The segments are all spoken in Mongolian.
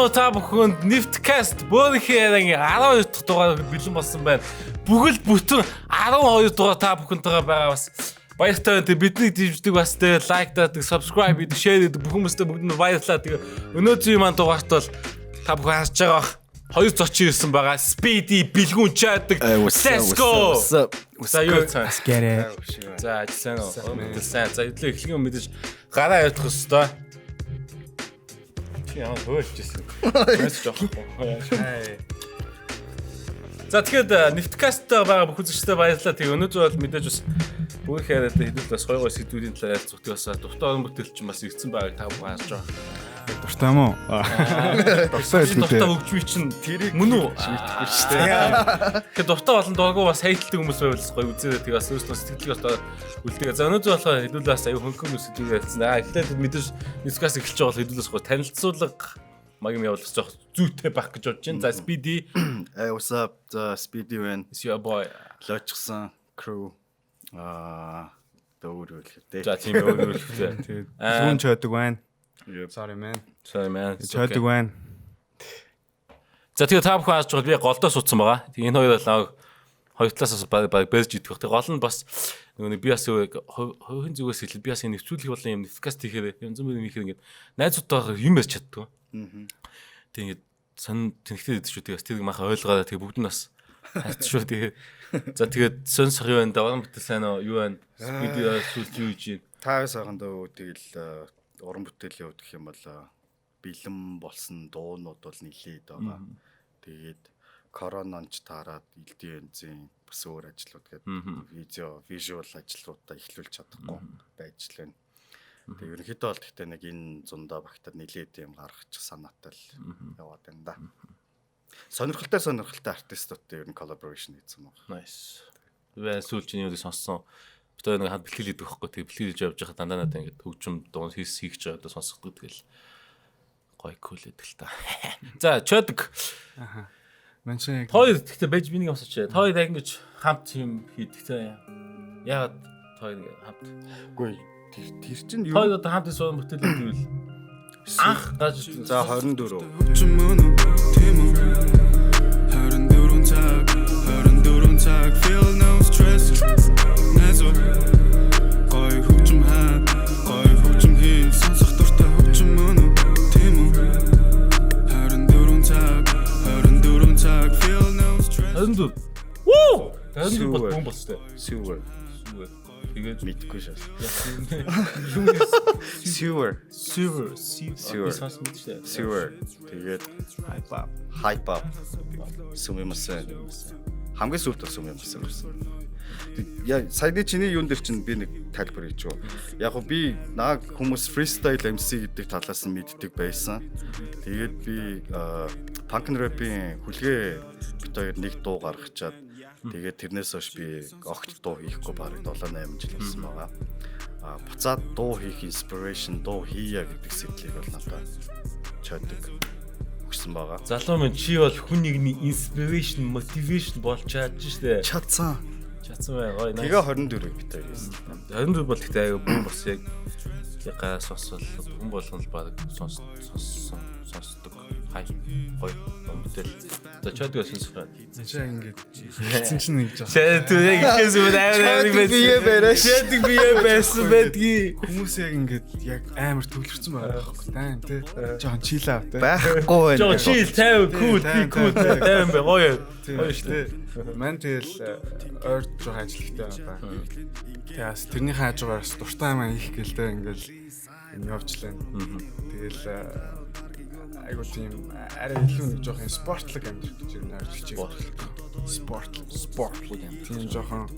уу та бүхэнд Niftcast бөөнийхээ 12 дахь дугаар бэлэн болсон байна. Бүгд бүтэн 12 дугаар та бүхэнтэйгээ байгаа бас баяртай байна. Бидний дэмждэг бас тэ лайк даадаг, subscribe хийдэг, share хийдэг бүх хүмүүстээ бүгд баярлалаа. Тэгээ өнөөдрийн маань дугаарт бол та бүхэн харж байгаа хоёр зочин ирсэн байгаа. Speedy бэлгүүн чаадаг. Let's go. За юу цаа. Скэрэ. За сайн уу. Сайн. За идлээ эхлэгийн мэдээж гараа явах хэвээр. Яа хөөлжсэн. Маш жоохон. За тэгэхээр Niftcast-тай байгаа бүх үзэгчдэд баярлалаа. Тэгээ өнөөдөр бол мэдээж бас бүх яриад хэдүүл бас гоё сэдвүүдийн талаар ярилцдаг бас дуртай орон бүтээлч бас ирсэн байгааг та бүхэн харж байгаа. Дуртай мó? Дуртай хөгжмий чинь мөн үү? Шийдэхгүй шүү дээ. Тэгэхээр дуртай болон дургу бас хайрладаг хүмүүс байвал гоё үзээрэй. Тэгээ бас өөрсдөө сэтгэлийг одоо үлдээгээ. За өнөөдөр болохоор хэдүүл бас аюу хөнгөн сэдвээр ярьсан. Эхлээд мэдээж Niftcast эхэлж байгаа бол хэдүүлээс гоё танилцуулга магим явуулах жоох зүйтэй байх гэж бодож байна. За Speedy. Hey, what's up? Speedy man. It's your boy. Лочсон crew. Дөөрөлтэй. За тийм дөөрөлтэй. Тэгээд зүүн чойдог байна. Sorry man. Чойдог байна. За тэгээ та бүхэн хааж байгаа би голдоо суудсан байгаа. Тэгээ энэ хоёр бол хоёр талаас баг барьж идэх. Тэгээ гол нь бас нөгөө би бас хувийн зүгээс хэлээд би бас энэ нэвтрүүлэх болон юм Niftcast хийхээр янз бүрийн хийхээр ингээд найзуудтайгаа юм ярьж чаддаг. Тэгээ ингээд сон тэнхтэй идэж шүү. Тэгээ тэрийг махаа ойлгоод тэгээ бүгд нь бас хайц шүү. Тэгээ за тэгээд сон сах юу байна да уран бүтээл сайн уу юу байна? Speedy сүлж юу хийж байна? Таас ахандаа тэгэл уран бүтээлийн хувьд гэх юм бол бэлэн болсон дуунууд бол нэлээд байгаа. Тэгээд коронавич таарад элдийн янзын бас өөр ажлууд гэдэг видео, visual ажлуудаа эхлүүлж чадахгүй байж л байна. Тэгээд ерөнхийдөө бол гэхдээ нэг энэ зундаа багтаад нэлээд юм гаргачих санаатай л яваад байна да. Сонирхолтой артистуудтай ер нь collaboration хийсэн байна. Nice. Би сүүлчийн юуг сонссон. Тэр нэг хад бэлтгэл хийдэг байхгүй. Тэгээ бэлтгэл хийж явж байхад дандаа надад ингээд хөгжим дуун хийх гэж одоо сонсгодог тэгэл гоё кул гэдэг л та. За чойдог. Аха. Манчаа. Хоёр гэхдээ байж би нэг юм асууч. Хоёр яг ингэж хамт юм хийдэг те. Яагаад хоёр ингэ хамт? Үгүй тэр чинь юу? Хоёр одоо хамт суусан бүтээл хийвэл анх гаж за 24. Feel no stress. Вуу! Тэр бол бомб болстой. Sewer. Тэгээд мэдгүй шээ. Sewer. Тэгээд hype up. Сүмэмсэн. Хамгийн сүүлд болсон юм байсан. Яа, саяны чиний юун дээр чинь би нэг тайлбар хийж юу. Яг би наг хүмүүс freestyle MC гэдэг талаас нь мэддэг байсан. Тэгээд би punk rap-ийн хүлгээ бит хоёр нэг дуу гаргачаад тэгээд тэрнээс хойш би огт дуу хийхгүй бараг 7-8 жил болсон байгаа. Буцаад дуу хийх inspiration, дуу хийя гэдэг сэтлийг бол надад чойдог өгсөн байгаа. Залуу минь чи бол хүн нэгний inspiration, motivation болж чадж штэ. Чадсан бай гоё. Тэгээ 24 бит хоёр байсан. 24 бол гэхдээ аяга бүүн бас яг гаас сонсвол хүн болгоно л баг сонсдог. Хай гоё бүтээл. За чойдог сонсох. Манчаа ингээд хэлсэн чинь нэг жаа. Чойдог яг ихээс өмнө чойдог бие байсан байдгийг Хүмүүс яг ингээд яг амар төвлөрсөн байгаа байхгүй таа тий. Жохон чил аа тий. Байхгүй байна. Жоо чил 50 cool 50 бай гоё. Гоё штэ. Ман тэгэл ойр жоох ажиллахтай байгаа. Тэгээс тэрний хаажгаас дуртай маань их гэлтэй ингээл энэ явжлаа. Тэгэл айгуу тийм арай илүү нэг жоох спортлог амьдрах гэж найрлж байгаа. Спорт тийм жоохон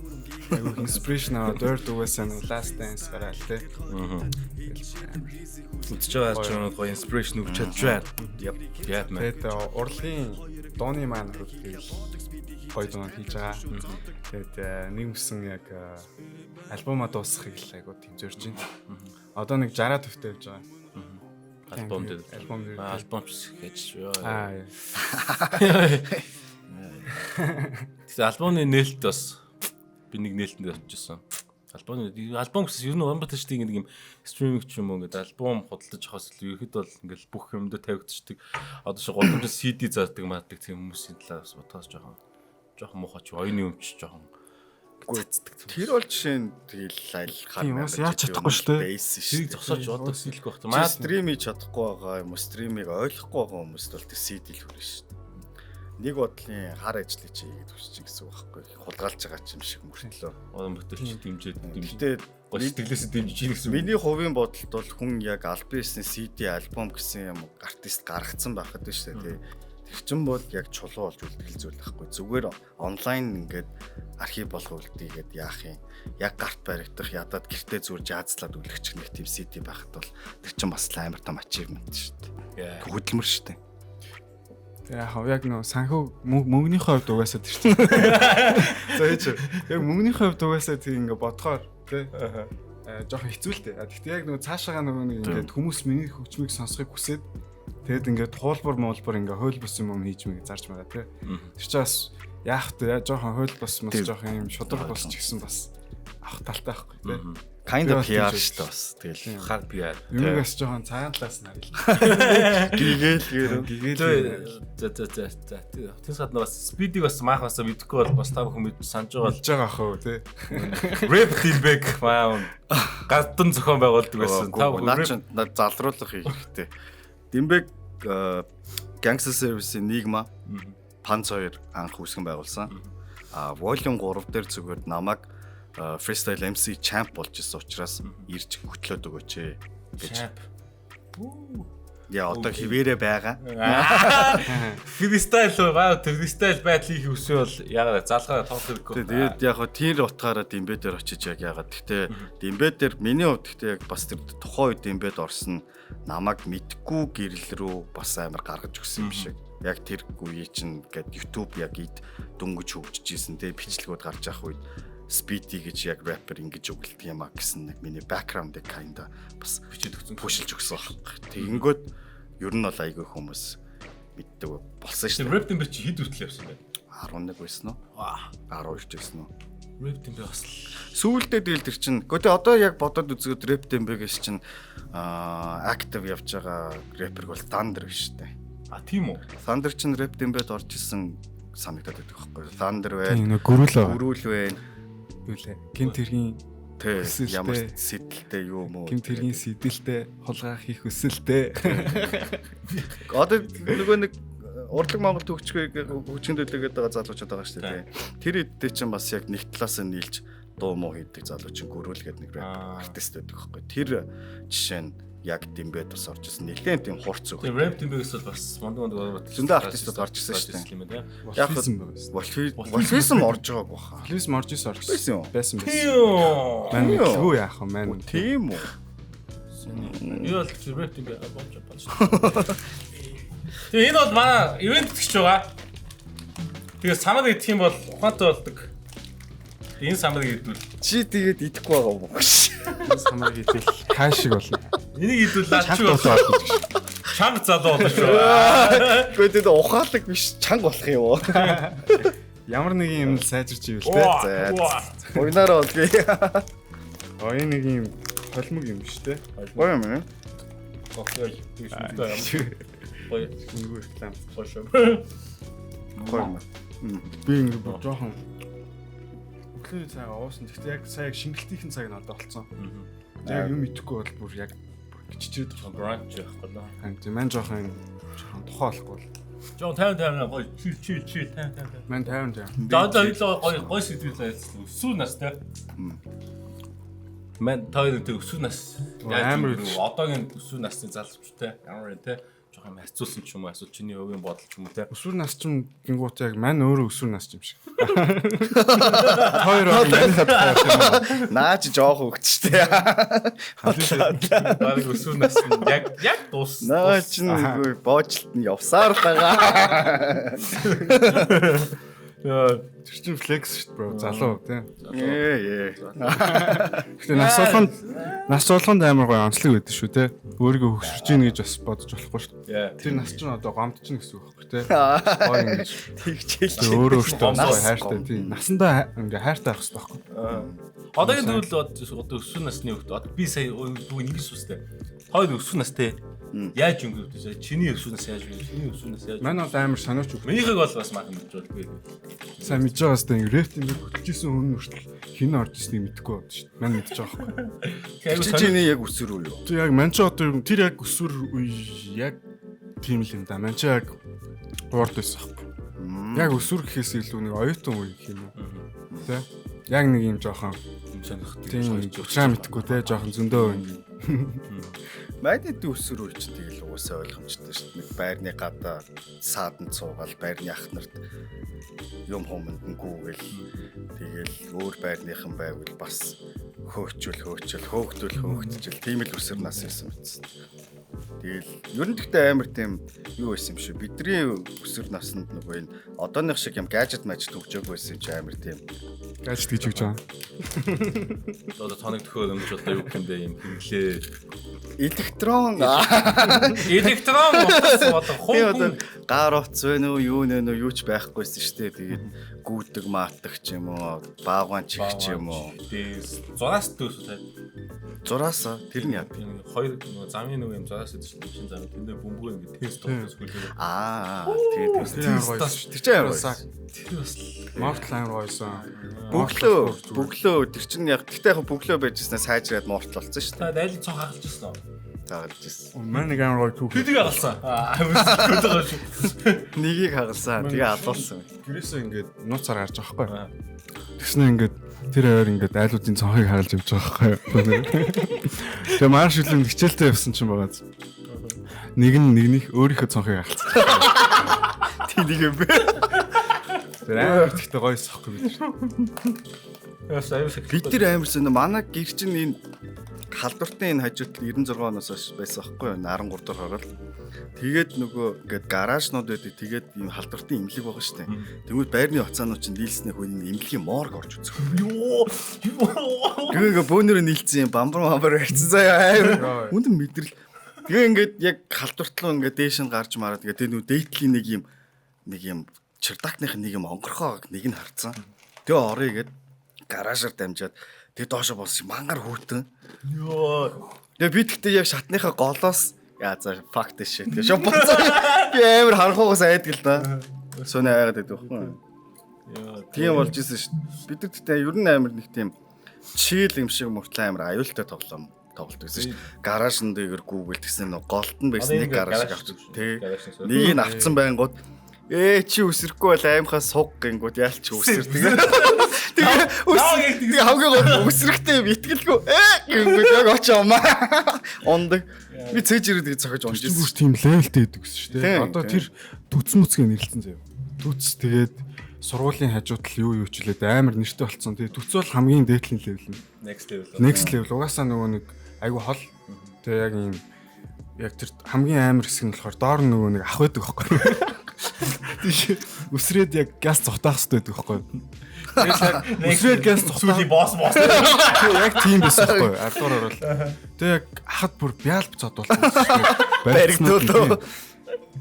айгуу инспирэшн аваад ойр дугаас нь last dance гараал тий. Үзэж байгаа ч юм гоё inspiration өгч чадвар. Яа мэн. Тэгээд урлагийн дууны маань тэгэл гоё дуу хийж байгаа. Тэгээд нэмсэн яг альбомаа дуусгахыг л айгуу тийм зорж байна. Одоо нэг 60 төвтэй явж байгаа. Альбом дээр. Альбом гэж ёо. Тэгээ альбомны нээлт бас би нэг нээлтэнд очижсэн. альбом гэсэн ер нь Улаанбаатар штий нэг юм стриминг ч юм уу ингээд альбом худалдаж авахаас илүү ерхэд бол ингээд бүх юмд тавигдчихдаг. Одоо шиг голомж CD заадаг маадаг тийм хүмүүсийн талаас бодохоос жоохон муухай ч оюуны өмч жоохон тэр бол жишээ нь тэгэл аль хаа яаж чадахгүй шүү дээ. CD зогсоож одоо сэлэх байх. Маа стрим хийж чадахгүй байгаа юм уу, стримийг ойлгохгүй байгаа хүмүүст бол тэр CD л хүрнэ шүү дээ. Нэг бодлын хар ажлыг чи хийгээд хүсэж гэсэн үг байхгүй. Хулгайлж байгаа юм шиг мөртлөө. Улаанбаатар ч дэмжээд Гэтэ сэтгэлээсээ дэмжиж гэсэн. Миний хувийн бодолд бол хүн яг аль биесний CD альбом гэсэн юм артист гаргацсан байхад шүү дээ. Тэр чин бол яг чулуу болж үлдгэл зүйл байхгүй. Зүгээр онлайн ингээд архив болгоо үлдээгээд яах юм. Яг гарт баригдах ядаад гэртээ зүгээр жаазлаад үлгэх нэг тийм CD байхад бол тэр чин бас амар том achievement шүү дээ. Хөдөлмөр шүү дээ. Яг нөө санхүү мөнгөнийхөө хувьд угаасаа тэр чинь. За ээж яг мөнгөнийхөө хувьд угаасаа тийм ингээ бодохоор тий. Жохон хэцүү л дээ. Гэхдээ яг нөө цаашаага нөгөө нэг ингээд хүмүүс миний хөгжмийг сонсохыг хүсээд тэгээд ингээд хуулбар ингээ хууль бус юм хийж мэгээ зарж байгаа тий. Тэр чинь бас яах вэ? Жохон хууль бус мас жохон юм шудраг бус ч гэсэн бас авах талтай байхгүй тий. Kind of PR шүү дээ бас. Тэгэл хар PR. Юмгаас жоохон цагаан талаас нь харил. Гигээл. За. Тэсгад бас спидийг бас маахасаа мэдэхгүй бол бас та бүхэн мэд санаж байгаа ах уу тий. Rap Dimebag вау. Гаддан зохион байгуулдаг байсан. Та бүхэн наад залруулах хэрэгтэй. Dimebag Gangster Service-ийн Nigma Panz 2 анх үүсгэн байгуулсан. Volume 3 дээр зүгээр намайг freestyle MC champ болж исэн учраас ирж хөтлөөд өгөөч гэж. Яа одоо хിവэрэ байгаа. Freestyle байдал их өсөө бол яагаад залгаа тоох хэрэггүй. Тэгээд яг хоо тэр утгаараа Dimebag дээр очиж яг яагаад. Гэхдээ Dimebag дээр миний хувьд гэхдээ яг бас тэр тухайн үед Dimebag орсон намайг мэдгүй гэрэл рүү бас амар гаргаж өгсөн юм шиг. Яг тэр үеий чинь гээд YouTube яг ид дөнгөж хөгжиж исэн те бичлэгүүд гарч явах үед Speedy гэж яг rapper ингэж өгөлт юм а гэсэн нэг миний background-ыг kinda бас бичиж өгсөн, пушилж өгсөн баг. Тэгэнгүүт ер нь бол айгүй хүмүүс мэддэг болсон шүү дээ. Rap Dimebag чи хэд хүртэл явсан бэ? 11 байсан уу? 12 байсан уу? Rap Dimebag бас сүүлдээ тэгэл тэр чинь. Гэхдээ одоо яг бодоод үзэхэд Rap Dimebag-с чинь active явж байгаа rapper бол Thunder биш үү? Тийм үү? Thunder чинь Rap Dimebag орж исэн санагдаад байдаг байхгүй юу? Thunder байна. Гүрүүл байна. Гэмт хэргийн ямар сэдэлтэй юу юм уу? Гэмт хэргийн сэдэлтэй хулгайх их өсөлтэй. Одоо нөгөө нэг урлаг Монгол хөгжинд төлөөгээд байгаа залуучууд байгаа шүү дээ. Тэр үедээ чинь бас яг нэг талаас нь нийлж дуу муу хийдэг залуучин гөрүүлгээд нэг артист байдаг байхгүй. Тэр жишээ нь яг Dimebag бас орж ирсэн. Нэлээд тийм хурц үг. Rap Dimebag-с бол бас мундаг зөндөө артистууд орж ирсэн шүү дээ. Яг Wolfism орж байгааг баха. Wolfism орж ирсэн. Байсан. Мань юу яах вэ? Мань. Тийм үү. Юу бол Rap Dimebag болж байна. Тэгээ энэ бол манай ивент гэж байгаа. Тэгээ самар идэх юм бол ухаантай болдог. Энэ самарыг идвэл чи тэгээд идэхгүй байгаа юм уу? Самарыг идэл хаан шиг болно. Энийг идвэл лаач болно. Чанга залуу болно шүү. Гэхдээ тэгээд ухаалаг биш чанга болох юм уу? Ямар нэгэн юм сайжирч ивэл те. За. Уйнараа болгүй. Оюун нэг юм холимог юм биш те. Гоё юм ээ. Окей. Гоё. Нөгөө реклам. Гоё юм. Би ингэ жоохон өглөөний цаг уусан. Гэхдээ яг сая шингэлтийн цаг надад болцсон. Яг юм идэхгүй бол бүр яг гिचчээд бранч явахгүй л. Тийм маань жоохон тухай болохгүй бол. Жоо 50 гоё чил 50. Маань 50. За гоё сэтгэл өсвөр настай. Мэн тойрон тэр өсвөр нас амар одоогийн өсвөр насны залуучтай ямар вэ те жоохон хайцуулсан ч юм уу эсвэл чиний өвгийн бодол ч юм уу те өсвөр нас ч юм гингуут яг маань өөрөө өсвөр нас юм шиг. Хоёр маань наач жоох хөгчтэй. баг өсвөр нас нь яг дууссан. Наач нь боочлолт нь явсаар байгаа. Яа. Тэр чинь флекс шүү дээ бро. Залуу тий. Ээ. Гэтэ нас болгонд амар гоё онцлог байдаг шүү те. Өөрийгөө хөксөрч ийн гэж бас бодож болохгүй шүү дээ. Тэр нас чинь одоо гомд чинь гэсэн үг байхгүй те. Гоё ингэж Тэгчээл. тэг өөрөө өөртөө гоё хайртай тий. Насандаа ингээ хайртай байх хэрэгтэй байхгүй. Одоогийн тэгвэл одоо өсвөр насны хүүхд одоо би сая бүгд нэг сүстэй. Хоёр өсвөр настай. Яаж өнгөрөвдөж чиний өсвөр нас яаж вэ? Чиний өсвөр нас яаж? Манай бол амар сониоч үг. Минийхийг бол бас махан гэж бол би. Сайн мэдж байгаас тэ ингээ рефтинг хөтлөжсэн хүн хүртэл хин орж ирснийг мэдэхгүй байна шүү дээ. Мань мэдж байгаа байхгүй. Чиний яг өсвөр үү юу? Тэр яг мань ч одоо тэр яг өсвөр үе яг тийм л юм да. Мань ч яг урд байсан байхгүй. Яг өсвөр гэхээс илүү нэг оюутан үе гэх юм уу? Тэ? Яг нэг юм жоохон сонирх тийм уучраа мэдхгүй те жоохон зөндөө үе. Майдад өсвөр үе чинь тэгэл уусаа ойлгомжтой шүү дээ. Нэг байрны гадаа сааданд суугаал байрны ах нарт юм хомондгүйгээл тэгэл өөр байрныхан байвал бас хөөгдөл тийм л өсвөр нас байсан биз. Тэгэл ер нь гэхдээ амар тийм юу байсан юм шүү. Бидний өсвөр наснд нөгөө энэ одооных шиг юм гаджет хөгжөөг байсан ч амар тийм Гаджет гэж үгж байгаа. Одоо тоног төхөөр өмж одоо юу гэмдэ юм хинглээ. электрон Одоо одоо гар утас вэ нөө юу нэ нөө юу ч байхгүйсэн шүү дээ. Тэгээд гүйдэг маатдаг ч юм уу, баагуан чих ч юм уу. Тэгээд зураас дөөсөө Зураас тэр нь яа. тийм хоёр нөгөө замын нөгөө юм зураас дөөсөө шинэ зам тэндээ бөмбөгөө ингэ тест тоглож хүлээ. Тэгээд Тэр амар гоё шүү. тэр чинь амар гоё. Тэр бас Мортал амар гоёсон. Бөглөө тэр чинь яг гэхдээ яг бөглөө байжснаа сайжраад мортал болсон шүү дээ. та дайлын цог хагалж ирсэн үү? Тагалж ирсэн. Мань нэг амар гоё түүх. Тэдийг хагалсан. Хөдөө шүү. Нэгийг хагалсан. Тэгээ алуулсан. Гэрээсээ ингээд нууцаар гарч байгаа байхгүй. Тэгснэ ингээд тэр хоёр ингээд айлуудын цонхыг хагалж явж байгаа байхгүй. Тэгээ маш шүлэн хичээлтэй явсан ч юм байгаа. Нэг нь нэгнийх өөрийнхөө цонхыг хагалцсан. Тэнийг юм бэ. Тэр амар ихтэй гоё сахгүй бид. Яс аюулгүй. Бид тэр амарсан манай гэр чинь энэ халдвартын энэ хажууд 96 оноос хойш байсан байхгүй юу 13 дахь гарал. Тэгээд нөгөө ингээд гаражнууд байдаг. Тэгээд ийм халдвартын имлэг байгаа шүү дээ. Тэгвэл байрны уцаанууд чинь нийлснээ хүний имлэгийн морг орж үзэх. Тэгээ бөөнөрөө нийлцсэн бамбар барьсан заяа амар үндэн мэдрэл. Тэгээ ингээд яг халдвартлуу ингээд дээш нь гарч мараад тэгээ тэр нөгөө дээдлийн нэг юм чердакных нэг юм онгорхоог нэг нь харцсан. Тэгээ орё гээд гаражаар дамжаад тэгээ доошо босч мангар хүүтэн. Йоо. Тэгээ би тэгтээ яг шатныхаа голоос яа за факт шээ. Тэгээ шоп боцоо. Би амар харахугаас айдаг л да. Сони айгаад байдаг байхгүй. Йоо. Тийм болж исэн шүү. Бид нар тэгтээ ер нь амар нэг тийм чийл юм шиг мөртлөө амар аюултай тоглоом тоглолт байсан шүү. Гаражн дээр гүүгэл тэгсэн нэг голтон байсан нэг гараж авч тий. Нэг нь авцсан байнгут чи үсрэхгүй бол аймхаа суг гингүүд яалч үсэр тэгээ хамгийн гол үсрэхтэй итгэлгүй гингүүд яг очоомаа ондог би цээж ирээд цохиж унж ирсэн Бүр тийм левелтэй байдаг гэсэн шүү дээ. Одоо тэр түц мүцгээ нэрлэлсэн заяа. Түц тэгээд сургуулийн хажууд л юу ч үлээд амар нэртэй болцсон. Тэгээд түц бол хамгийн дээдлийн левел нь. Next level угаасаа нөгөө нэг айгу хол. Тэгээ яг юм яг тэр хамгийн амар хэсэг нь болохоор доор нөгөө нэг ах байдаг байхгүй. Тийш үсрээд яг газ цухтаах хэрэгтэй байдаг байхгүй. Үсрээд газ цухтаах босс. яг тийм байсан байхгүй. Ардуур орол. Тэгээ яг ахад бүр бяалб цодуулсан. баригдуулаа.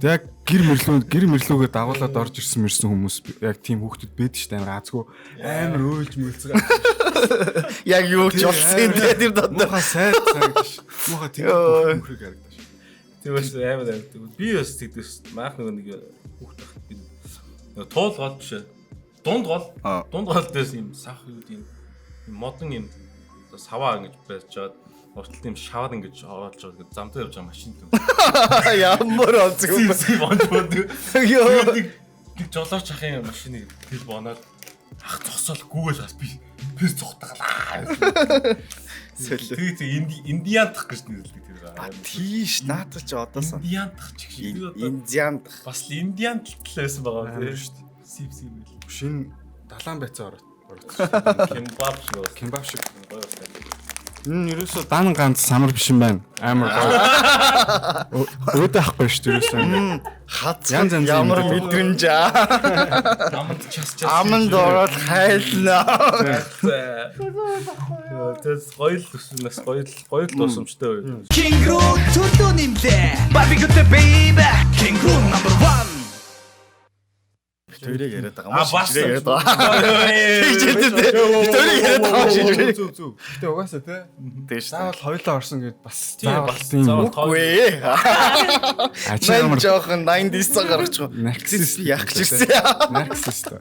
Яг гэр мэрлүүгээ дагуулад орж ирсэн хүмүүс яг тийм хүүхдүүд байдаг шүү дээ амар азгүй амар өөлж мөлцгөө. Яг юу ч болсон дээ тэр дод. Муха сайд гэж. Муха тийм хүүхрэг харагдаж шүү. Тэгээс амар байдаг. Би бас тэгдэж маах нэг хүүхд тахт би туул гол биш. Дунд гол дээс юм сах юу юм модон юм саваа ингэж байж жаад уртл тийм шавар ингэж оолж байгаа зам дээр явж байгаа машин тийм. Ямар онцгой юм бэ? Бончод. Йоо. Нэг жолооч ахын машиныг тэл боноод ах цогсоол гүүгээл бас би цогтгалаа. Тэгээ индиантах гэж нэрлэдэг тэр. Тийш наадах чи одоосон. Индиантах ч гэж. Индиантах. Бас индиант л байсан байгаа тийм шүү дээ. Сив мэл. Шинэ далаан байцаа ороод. Кимбап шиг. Кимбап шиг. Ерөөсөө дан ганц самар биш юм байна. Амар гоё. Өөдөө ахгүй шүү дээ ерөөсөө. Хац Янз янз ямар мэдрэмж аа. Аманд час Аманд ороод хайлнаа. Тэс гоё л өснөөс гоё л тусамжтай байв. Кингру төлөө нэмлээ. Barbecue baby. Кингру number 1. Тэрийг яриад байгаа юм Бас шиг яриад байгаа. Тэрийг яриад байгаа шиг. Зүг. Гэтэ угаасаа те. Тэгэж Заавал хоёлоо орсон гэд бас Бас тийм үгүй. ачаа Мэн амар жоохон 90s гаргачих. нарксист Яах гэж ирсэн. нарксист.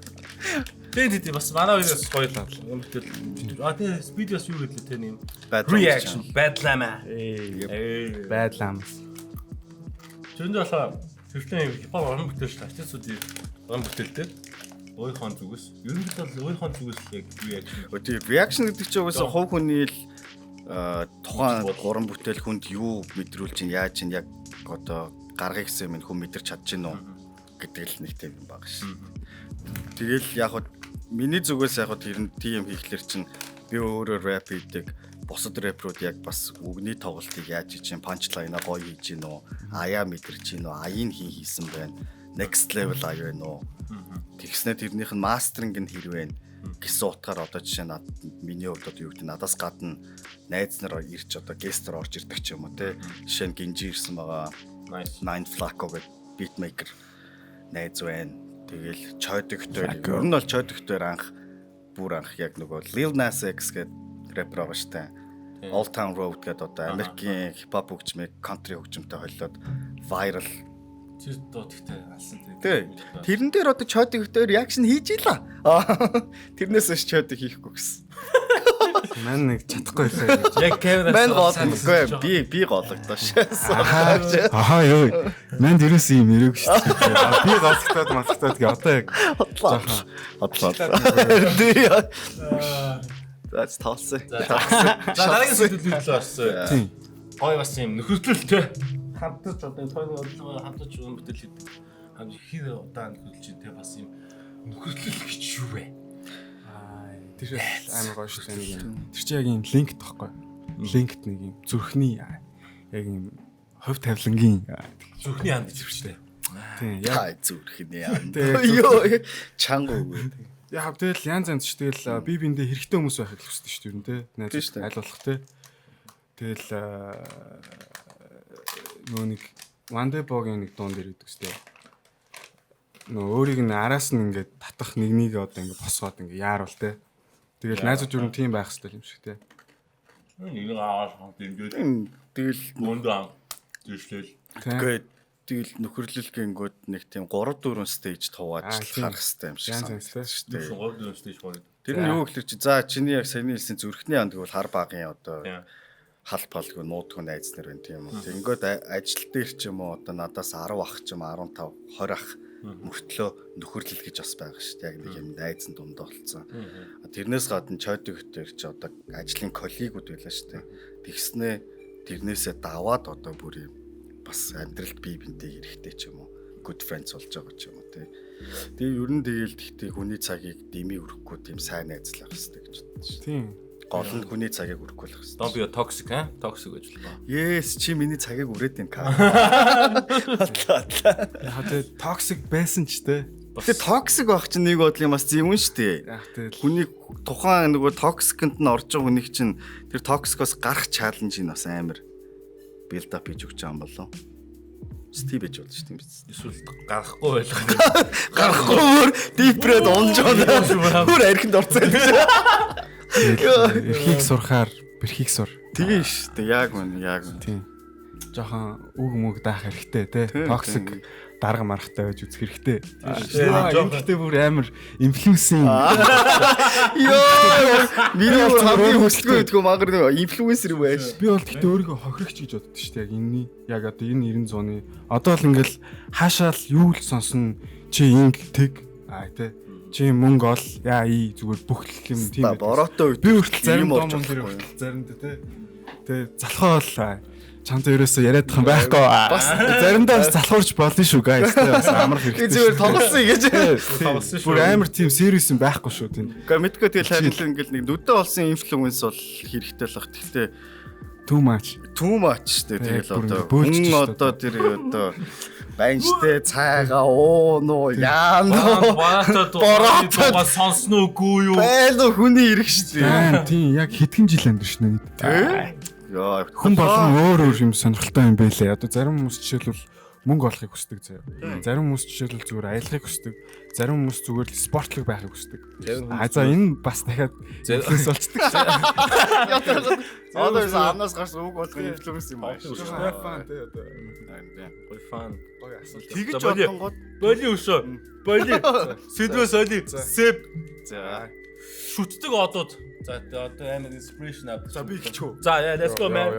Тэгээд бас манай хоёроос гоё л хаалаа. Ямар тэгэл тэгээ спид бас юу гэдлээ те нэм. Bad Reaction bad lama. Байдлаа. Тэнд болохоор тэрлэн хипхоп орон бүтээлч артистуудын орон бүтээлтэй өөрийнхөө зүгээс ер нь бол өөрийнхөө зүгээс л яг reaction. Өтөө reaction гэдэг чинь угаасаа хувь хүний л тухайн уран бүтээл хүнд юу мэдрүүлж чинь яаж чинь яг одоо гаргах гэсэн юм хүн мэдэрч чадж гин үү гэдэг л нэг тийм юм байгаа шин. Тэгэл яг хөө миний зүгээс яг хөө тэр нь тийм хийхлээр чинь би өөрөө рэп хийдэг. Босод рэпрууд яг бас үгний тоглолтыг яаж хийж чинь панчлайна гоё хийж гин үү аяа мэдэрч гин үү аяыг хийсэн байна. Next level аяа байна уу. Тэгснэ тэрнийх нь мастеринг нь хэрвээ гэсэн утгаар одоо жишээ над миний хувьд одоо юу гэдэг надаас гадна найз нар ирж одоо гестер орж ирдэг ч юм уу те жишээ нь Гинжи ирсэн байгаа. Nine Flaco гэдэг beatmaker найз байна. Тэгэл Chodictor ер нь бол Chodictor анх яг нөгөө Lil Nas X гэдэг рэпер байгаа штэ. Old Town Road гэдэг одоо Америкийн хипхоп хөгжмийг country хөгжмөнтэй холилоод viral Тэр дуудагтай алсан тий. Тэрэн дээр одоо Chodictor reaction хийж илаа. Тэрнээс өш Chodic хийхгүй гэсэн. Мань нэг чадахгүй байлаа. Яг камераас Мань голдохгүй би голдоо шээс. Ахаа ёо. Манд ерөөс юм өрөөг шүү дээ. Би голдтоод матгтаад гээ одоо яг Хотлоо. That's тоолсон. За дараагийн сөүлэл болсон. тийм. Гой бас юм нөхөрлөлтэй. Хамтаж одоо тойрны одлогоо хамтаж өрн бүтээл хийдэг. Хамт хэр удаан нөхөрлөж тэ бас юм нөхөрлөл гэж юу вэ? Тэр амар гоё шүү дээ. Тэр чинь яг юм линк тахгүй. Линкт нэг юм зүрхний яг юм хувь тавилангийн Зүрхний ханд гэж хэлжтэй. тийм яг Хай зүрхний яа. Йоо чанга үгүй. яг тэгэл янз янз ч тэгэл би биндээ хэрэгтэй хүмүүс байхыг хүсдэг шүү дээ тий. Тийм Найз шүү дээ. аль болох тий. Тэгэл нөө нэг Wandeboгийн нэг дуун дээр идэг шүү дээ. Нөө өөрийг нь араас нь ингээд татах нэг одоо ингээд босгоод ингээд яарвал тий. Тэгэл найзууд юу тийм байх хэрэгтэй юм шиг тий. Нэг аваад хамт ингээд Тэгэл мөндөг дэвшлэл. тэгээд тэгэл нөхөрлөл гингүүд нэг тийм 3 4 stage тувааж тийм. харах хэрэгтэй юм шиг Янз янз тий. санагдаж шүү дээ. Гол дэвшлэж гоё. Тэр нь юу гэхэлэр чи за чиний яг саяны хэлсэн зүрхний анд гэвэл хар багын одоо Тийм. хал балгүй нуудгүй найз нар байна тийм үү. Тэнгүүд ажил дээр ч юм уу одоо надаас 10 ах ч юм 15 20 ах мөртлөө нөхөрлөл гэж бас байгаа шүү дээ. Яг нэг юм найз нь дундаа болцсон. Тэрнээс гадна Chodictor ч одоо ажлын коллегууд байлаа шүү дээ. Тэгснээ тэрнээсээ даваад одоо бүр юм бас амьдралд бие бинтэй хэрэгтэй ч юм уу. Good friends болж байгаа ч юм уу тий. Тэгээ ер нь тэгэл тэгтээ хүний цагийг дэмий өрөхгүй тийм сайн найзлах хэрэгтэй гэж бодсон шүү. Тийм. Гол нь хүний цагийг өрөхгүй л хэрэгтэй. Don't be a toxic toxic гэж байна. Yes, чи миний цагийг үрээд юм каа. Яг тэгээ токсик байсан ч тий. Тэгээ токсик байх чинь нэг бодлын бас юм шүү дээ. Яг тэгэл Хүний тухайн нөгөө токсикэнд нь орж байгаа хүнийг чинь тэр токсикоос гарах чаленж нь бас амар билд ап хийж өгч байгаа юм болов. Стив гэж болно шүү дээ. Эсвэл гарахгүй байлаа. Гарахгүй бүр дипред унж байгаа. Бүр архинд орцсон гэж. эрхийг сурахаар бэрхийг сур. Тэгээ шүү дээ. Яг үнэ. Тийм. Жохон үг мөг даах хэрэгтэй тий. Токсик дарга марахтай байж үзэх хэрэгтэй. Гэхдээ бүр амар инфлюенсинг. Йоо. Миний бол хамгийн хүсэлгүй гэдгөө магар нэг инфлюенсер байж. Би бол тэгтээ өөрийгөө хохирогч гэж боддог шүү дээ. Яг энэний яг одоо энэ 90 зууны одоо л ингээл хаашаал юу л сонсно чи инг тэг тий. Чи мөнгө ол яа и зүгээр бүх юм тийм. Бороотой үед би хүртэл зарим орж дом байгаа дээр хүртэл заримдаа тий. Тэгээ залхаа бол чамд ерөөсөө яриад байгаа юм байхгүй. Бас заримдаа бас залхуурч болно шүү guys. Бас амар хэрэгтэй. зүгээр тоглосон ингэж. Тоглосон шүү. Бүр амар тийм serious юм байхгүй шүү тийм. Гэхдээ мэдгүй тэгэл харин ингээл нэг нүдэн олсон инфлюенс бол хэрэгтэй л баг. Гэхдээ Too much штэ тэгэл одоо бөөлж хүн шүү одоо тэр одоо банжтэй цайгаа нуу яана бороо сонсно үгүй юу? байлуу хүний ирэх штэ. Тийм яг хэдхэн жил амьд шнэ. Яа Хүн болгон өөр юм сонирхолтой юм байлээ. Одоо зарим хүмүүс жишээлбэл мөнгө олохыг хүсдэг заяа. Зарим хүмүүс жишээлбэл зүгээр аялахыг хүсдэг. Зарим хүмүүс зүгээр л спортлог байхыг хүсдэг. За энэ бас дахиад инфлюенс болчдөг. Одоо амнаас гарсан үг болгох инфлюенс юм аа. Фан тий одоо. Гой фан. Тэгэж бодонгод Боли өшөө. Боли. Сэдвээс оли. Сэп. за Шүтдэг одууд. За одоо амар inspiration авдаг. За би хичүү. За let's go man.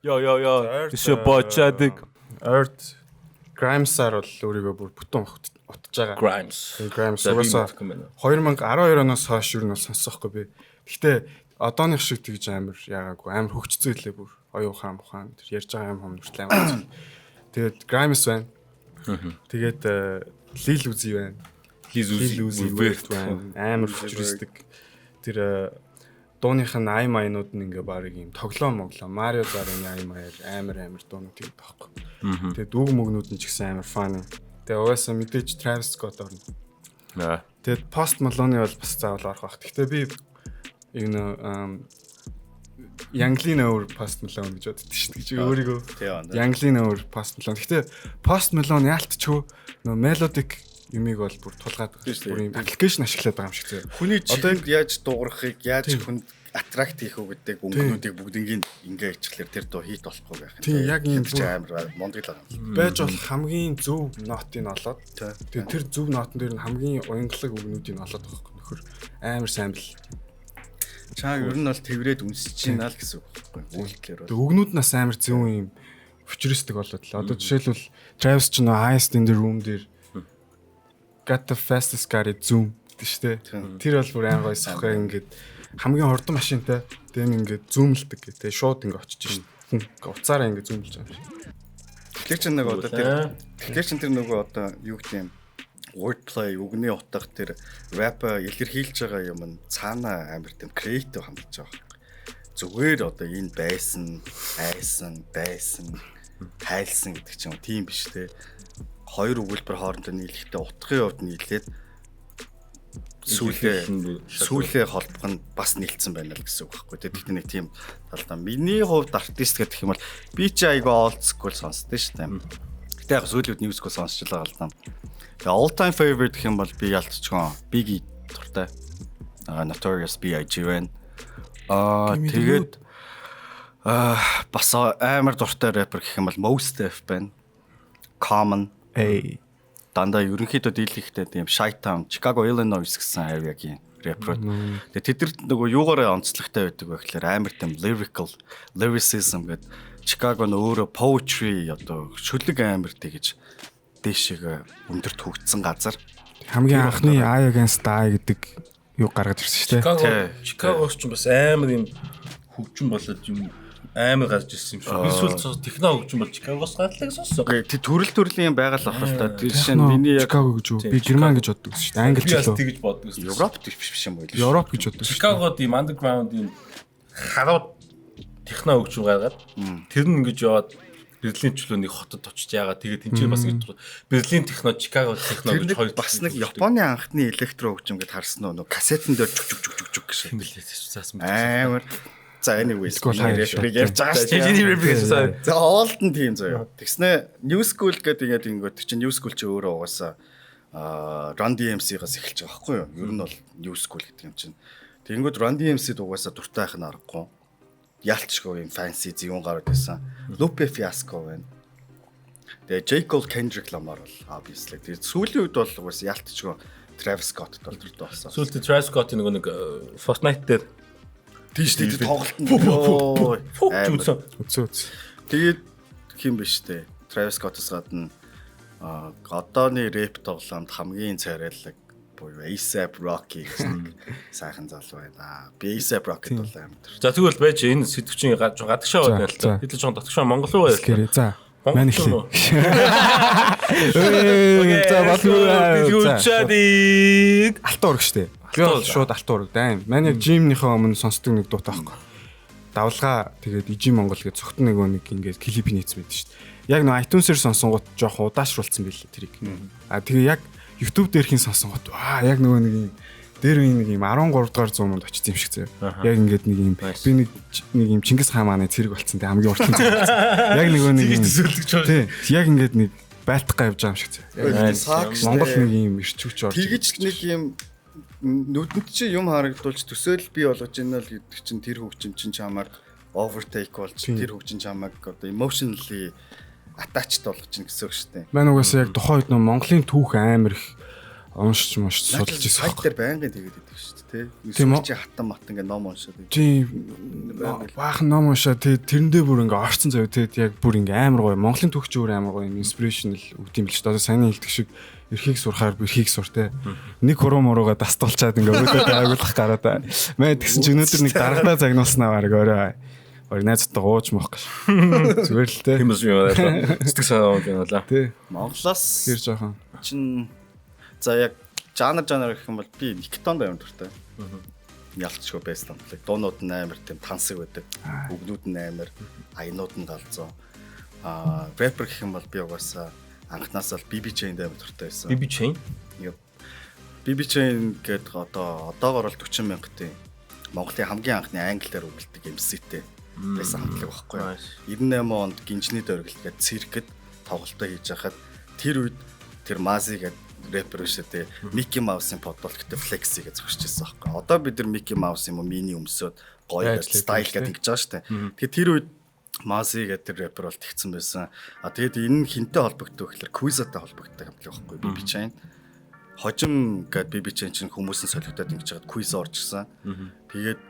Йоо. Йоо. Тэшээ бочаадаг. Earth Grimes-аар бол өөрийгөө бүр бүтэн утж байгаа. Grimes. Grimes угаасаа 2012 оноос хойш юу нэ сонсохгүй би. Гэхдээ одооных шиг тэгж амар яагаагүй. Амар хөгжцөө илээ бүр. Оюухан мухан тэр ярьж байгаа юм хүмүртэл амар. Тэгээд Grimes байна. Тэгээд Lil Uzi байна. Lil Uzi байна. Амар futuristic. Тэр дууных нь ай майнууд нь ингээ баг юм тоглоом Марио зарын ай маяр амар дуунууд тийм таахгүй. Тэгээд үг мөгнүүд нь ч гэсэн амар фан. Тэгээд угаасаа мэдээж Travis Scott орно. Тэгээд Post Malone бол бас заавал орох бах. Гэхдээ би Young өөр Post Malone гэж боддоо шүү дээ. Өөрийгөө Young өөр Post Malone. Гэхдээ Post Malone яалтчгүй нөө melodic юмыг бол бүр тулгаад байгаа шүү дээ. Бүр юм аппликейшн ашиглаад байгаа юм шиг зөө. хүний чихэнд яаж дуугарахыг яаж хүнд аттракт хийх үү гэдэг өнгөнүүдийг бүгднийг ингээ ичлэр тэр дуу хит болохгүй байх. Тийм яг юм амар мундаг л байгаа. Байж бол хамгийн зөв нотыг олоод тэгээд тэр зөв нотон дээр нь хамгийн уянгалаг үгнүүдийг олоод байгаа юм. Нөхөр амар сайн бил. Чаа ер нь бол тэврээд үнсэж байна л гэсэн үг байхгүй. Үйлдэлэр бол. Үгнүүд нас амар зөв юм futuristic болоод л. Одоо жишээлбэл Travis ч нөө highest in the room дээр got the fastest car zoom гэдэг шүү дээ. Тэр бол бүр амар гойсохоо ингээд хамгийн хурдан машинтай тэгээд ингээд зүүмэлдэг гэх. Тэгээд шууд ингээд очиж шин. Уцаараа ингээд зүүмэлж байгаа юм. Тэгэхээр ч нэг одоо тэр нөгөө одоо юу гэдэг юм wordplay үгний утга тэр rap илэрхийлж байгаа юм нь цаана амар тийм creative хандж байгаа. Зүгээр одоо энэ байсан, айсан, байсан, хайлсан гэдэг ч юм тийм биш те. Хоёр өгүүлбэр хоорондоо нийлэхдээ утгын хувьд нийлээд сүүлээ холбох нь бас нийлцсэн байна л гэсэн үг байхгүй. Тэгэхдээ нэг тийм талдаа миний хувьд артист гэдэг юм бол би ч айгүй old school сонсдөө шүү дээ. Гэтэ яг сүүлүүд new school сонсч байгаа л даа. Тэгээ all time favorite гэх юм бол би ялцчихгүй Biggie дуртай. Notorious B.I.G. байна. Тэгээд бас амар дуртай рэпер гэх юм бол Mos Def байна. Common дандаа ерөнхийдөө дийлэхтэй тийм Chi-Town, Chicago, Illinois гэсэн area-гийн рэпер. Тэгээ тэд нар нөгөө юугаараа онцлогтой байдаг вэ гэхээр амар тийм lyricism гэдэг Chicago нь өөрөө poetry одоо шүлэг амар тэгэж дээшээ өндөрт хөгжсөн газар. Хамгийн анхны I Against Die гэдэг юу гаргаж ирсэн шүү дээ. Chicago-с ч бас амар юм хөгжим болоод юм амар гарч ирсэн юм шиг. Эсвэл техно хөгжим бол Chicago-с гартлаа гэсэн сонсоо. Тэг төрлийн юм байгаа л ах л та. Тэр жишээ нь миний яг Chicago гэж үү? Би Герман гэж боддог шүү дээ. Англи ч би лөө. тэгж боддог шүү. Европ биш юм байл. Европ гэж боддог шүү. Chicago-д юм underground юм харууд техно хөгжим гаргаад тэр нь ингэж яваад Берлин чөлөө нэг хотод очиж яагаад тэгээд тэнцээ бас ингэж Берлин техно, Chicago техно гэж хоёр бас нэг Японы анхны электро хөгжим гэд харсан уу? Кассетэн дээр чүг гэж. заасан Амар. За anyways ярьж байгаа шүү. За оолд нь тийм заяа. Тэгснэ New School гэдэг ингээд чинь New School чи өөрөө угаасаа Run DMC-гаас эхэлж байгаа байхгүй юу? Ер нь бол New School гэдэг юм чинь. Тэгэнгүүт Run DMC-д угаасаа дуртай байх нь аргагүй. Ялчгүй юм fancy зүүн гараад байсан. Lupe Fiasco байна. Тэгээ J. Cole, Kendrick Lamar бол obviously. Тэгээ сүүлийн үед бол угаасаа ялчгүй Travis Scott бол дуртай болсон. Сүүлдээ Travis Scott нэг Fortnite дээр тийш тоглолт нь Үцөөц. Тэгээд хин биш те. Travis Scott-с гадна одооны рэп тоглоомд хамгийн царайлаг буюу ASAP Rocky гэсэн сайхан залуу байна. Би ASAP Rocky бол амар. За тэгвэл байж энэ сэтгвчийн гадагшаа байна л та. Хэдэл жоон татгшаа Монгол руу байл. За. Мань ихлээ. За болов. Алтан ураг штэ. Би бол шууд алтан ураг дайм. Манай яг жимнийхээ өмнө сонсдог нэг дуу таахгүй. Давлгаа тэгээд Ижи Монгол гэж зөвхөн нэг ингээд клип нийцсэн байдаг штэ. Яг нэг iTunes-ээр сонсонгууд жоох удаашруулсан билээ тэрийг. Тэгээ яг YouTube дээрхийн сонсонгууд яг нөгөө нэг юм дээр нэг юм 13 дугаар 100 мөнд очсон юм шиг заяа. Яг ингээд нэг юм би нэг юм Чингис хаан маань цэрэг болцсон те хамгийн уртын цэрэг. Яг нэг юм төсөөлдөж байгаа. Тий. Яг ингээд нэг байтгаа явж байгаа юм шиг заяа. Монгол нэг юм ирчүүч орж. Тэгэж нэг юм нүдэнд чи юм харагдуулж төсөөл бий болгож ийна л гэдэг чинь тэр хөгжим чинь чамайг overtake болж тэр хөгжим чамайг одоо emotionally attached болгож ийн гэсэн үг шүү дээ. Манай угаасаа яг тухайн үед нөө Монголын түүх амар их уншиж судалж ирсэн. Сайт дээр байнгын тэгээд идэг шүү дээ, тий. Юу чи хатан мат ингээ ном уншаад. Тийм. Баахан ном уншаад тэрэндээ бүр ингээ орцсон заяа тэгээд яг бүр ингээ амар гоё. Монголын түүх ч өөр амар гоё inspirational үт юм л шүү дээ. Одоо саяны хэлдэг шиг эрхийг сурахаар эрхийг сур те. Нэг хуруу мурууга дастуулчаад ингээ өөдөө агуулах гараад байна. Мэ тэгсэн чи өнөөдөр нэг дарагдаа загнуулснаа баг орой. Найзтай ууж мох гэж. Зүгээр л те. Хэмээс юм байна. Сэтгэл санаа юм байна. Тий. Монголоос хэр жоохон чин за яг жанр гэх юм бол би Никтонд амар дуртай. Ялцгүй байсан юм. Дуунууд нь амар тийм тансаг байдаг. Үгнүүд нь амар, аянууд нь галзуу. Рэпер гэх юм бол би угаасаа анхнаасаа л BB Chain дээр дуртай байсан. BB Chain? BB Chain гэдэг одоогоор бол 40 мянгатын Монголын хамгийн анхны англиар үгэлдэг MC-тэй байсан хамтлаг байхгүй юу. 98 онд Гинжний дөргөл гэдэг циркэд тоглолтоо хийж байхад тэр үед тэр Мази гэдэг рэпер шүү дээ. Мики Маусын подкастт Flexi гэж зогсчихсан байхгүй. Одоо бид нар Мики Маус юм уу мини өмсөд гоё стайл гэдэг ингэж байгаа шүү дээ. Тэгэхээр тэр үед Мази гэдэг тэр рэпер бол тэгсэн байсан. Тэгээд энэ хинтэй холбогддог гэхээр Quizzaтай холбогддог хамтлаг байхгүй BB Chain. Хожим гэдэг BB Chain чинь хүмүүсийн солигдоод ингэж хагаад Quizza орж гисэн. Тэгээд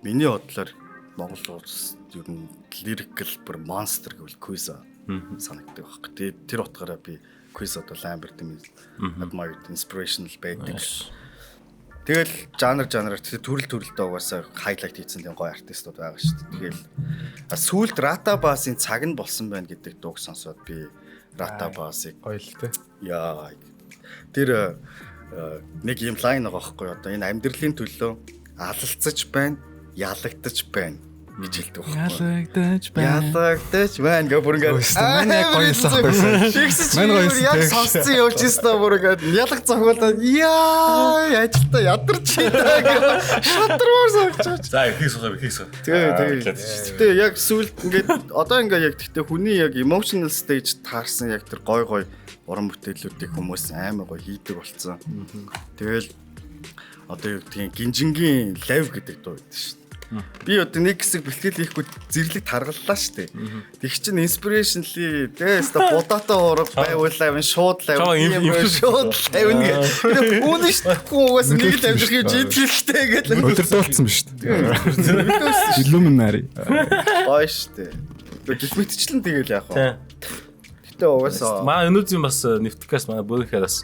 миний бодлоор Монгол улс ер нь lyrical бүр monster гэвэл Quizza санагддаг байхгүй. Тэгээд тэр утгаараа би Quizza бол амар тийм admired inspirational байдаг. Тэгэл жанраар төрөлдөө угаасаа highlight хийсэн тийм гоё артистууд байгаа шүү дээ. Тэгэл сүүлд Rata Bass-ын цаг нь болсон байна гэдэг дууг сонсоод би Rata Bass-ыг гоё л те. Яа. Тэр нэг юм лайн байгаа байхгүй одоо энэ амьдралын төлөө алалцаж байна, ялагдаж байна гэж хэлдэг байхгүй. Ялагдаж байна гэх бүр ингээд манай гоёсан байсан. Манай гоёсан яг сонсцсон явж ирсэн бүр ингээд ялаг цохиулаад яа ажилтаа ядарч байгаа. Шатруур согч. За ихийг суу. Тэгээ яг сүүлд ингээд одоо ингээд яг тэгтээ хүний яг emotional stage таарсан яг тэр гой уран бүтээлүүдийг хүмүүс амар гоё хийдэг болсон. Тэгэл одоо юу гэдгийг Гинжингийн лав гэдэг дуу байдаг шүү дээ. Би одоо нэг хэсэг бэлтгэл хийхгүй зэрлэг таргаллаа шүү дээ. Тэг чинь inspirationally тэгээс та будаатай ураг байвуулаа юм шууд лав юм шууд лав нэг. Тэгээ үнэн шүү дээ. Угаас нэг л амжих юм жийлхтэй гэдэг. Өдөрдүүлсэн ба шүү дээ. Illuminati. Гоё шүү дээ. Гихмитчлэн тэгэл яах вэ? Гэтэ угаасаа маа өнөөдөр бас нэвтгэхээс маа бүрхээр бас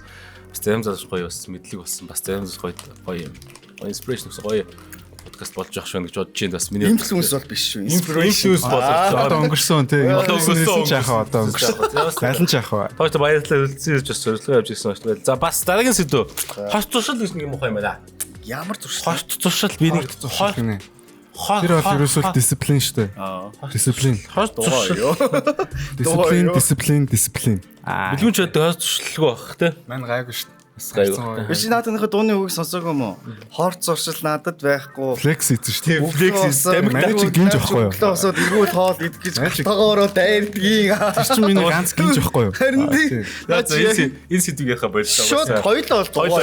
зарим зас гоё бас мэдлэг болсон. Бас зарим зас гоё юм. Inspiration гоё подкаст болж явах шүү гэж бодож байна. Бас миний influence бол биш шүү. Influence болоо. Одоо өнгөрсөн тий. Одоо өнгөрсөн яхаа одоо өнгөрсөн. Ялан ч яхаа. Тооч баярлалаа үлдсэн гэж зорилгоо явж ирсэн байна. За бас дараагийн сэдв. Хос туршил гэж нэг юм ухаан юм байна. Ямар туршил? Хос туршил би нэг гинэ. Тэр бол ерөөсөө дисциплин шүү дээ. Дисциплин. Хос туршил. Дисциплин. Билгүүн ч одоо хос туршилгүй байх тий. Мань гайгүй шүү дээ. Биш наадынхаа дууны үгийг сонсоогүй юм уу? Хорт зуршил надад байхгүй. Flex хийсэн шүү дээ. Flex Манай чи гинж байхгүй юу? Өглөөсөө эргүүл хоол идэх гэж тагоороо дайрдгийг. Тэр чинь миний ганц гинж байхгүй юу? Харин тийм. Энэ сэдвийг яхаа болчихсон. Шууд хоёлоо бол.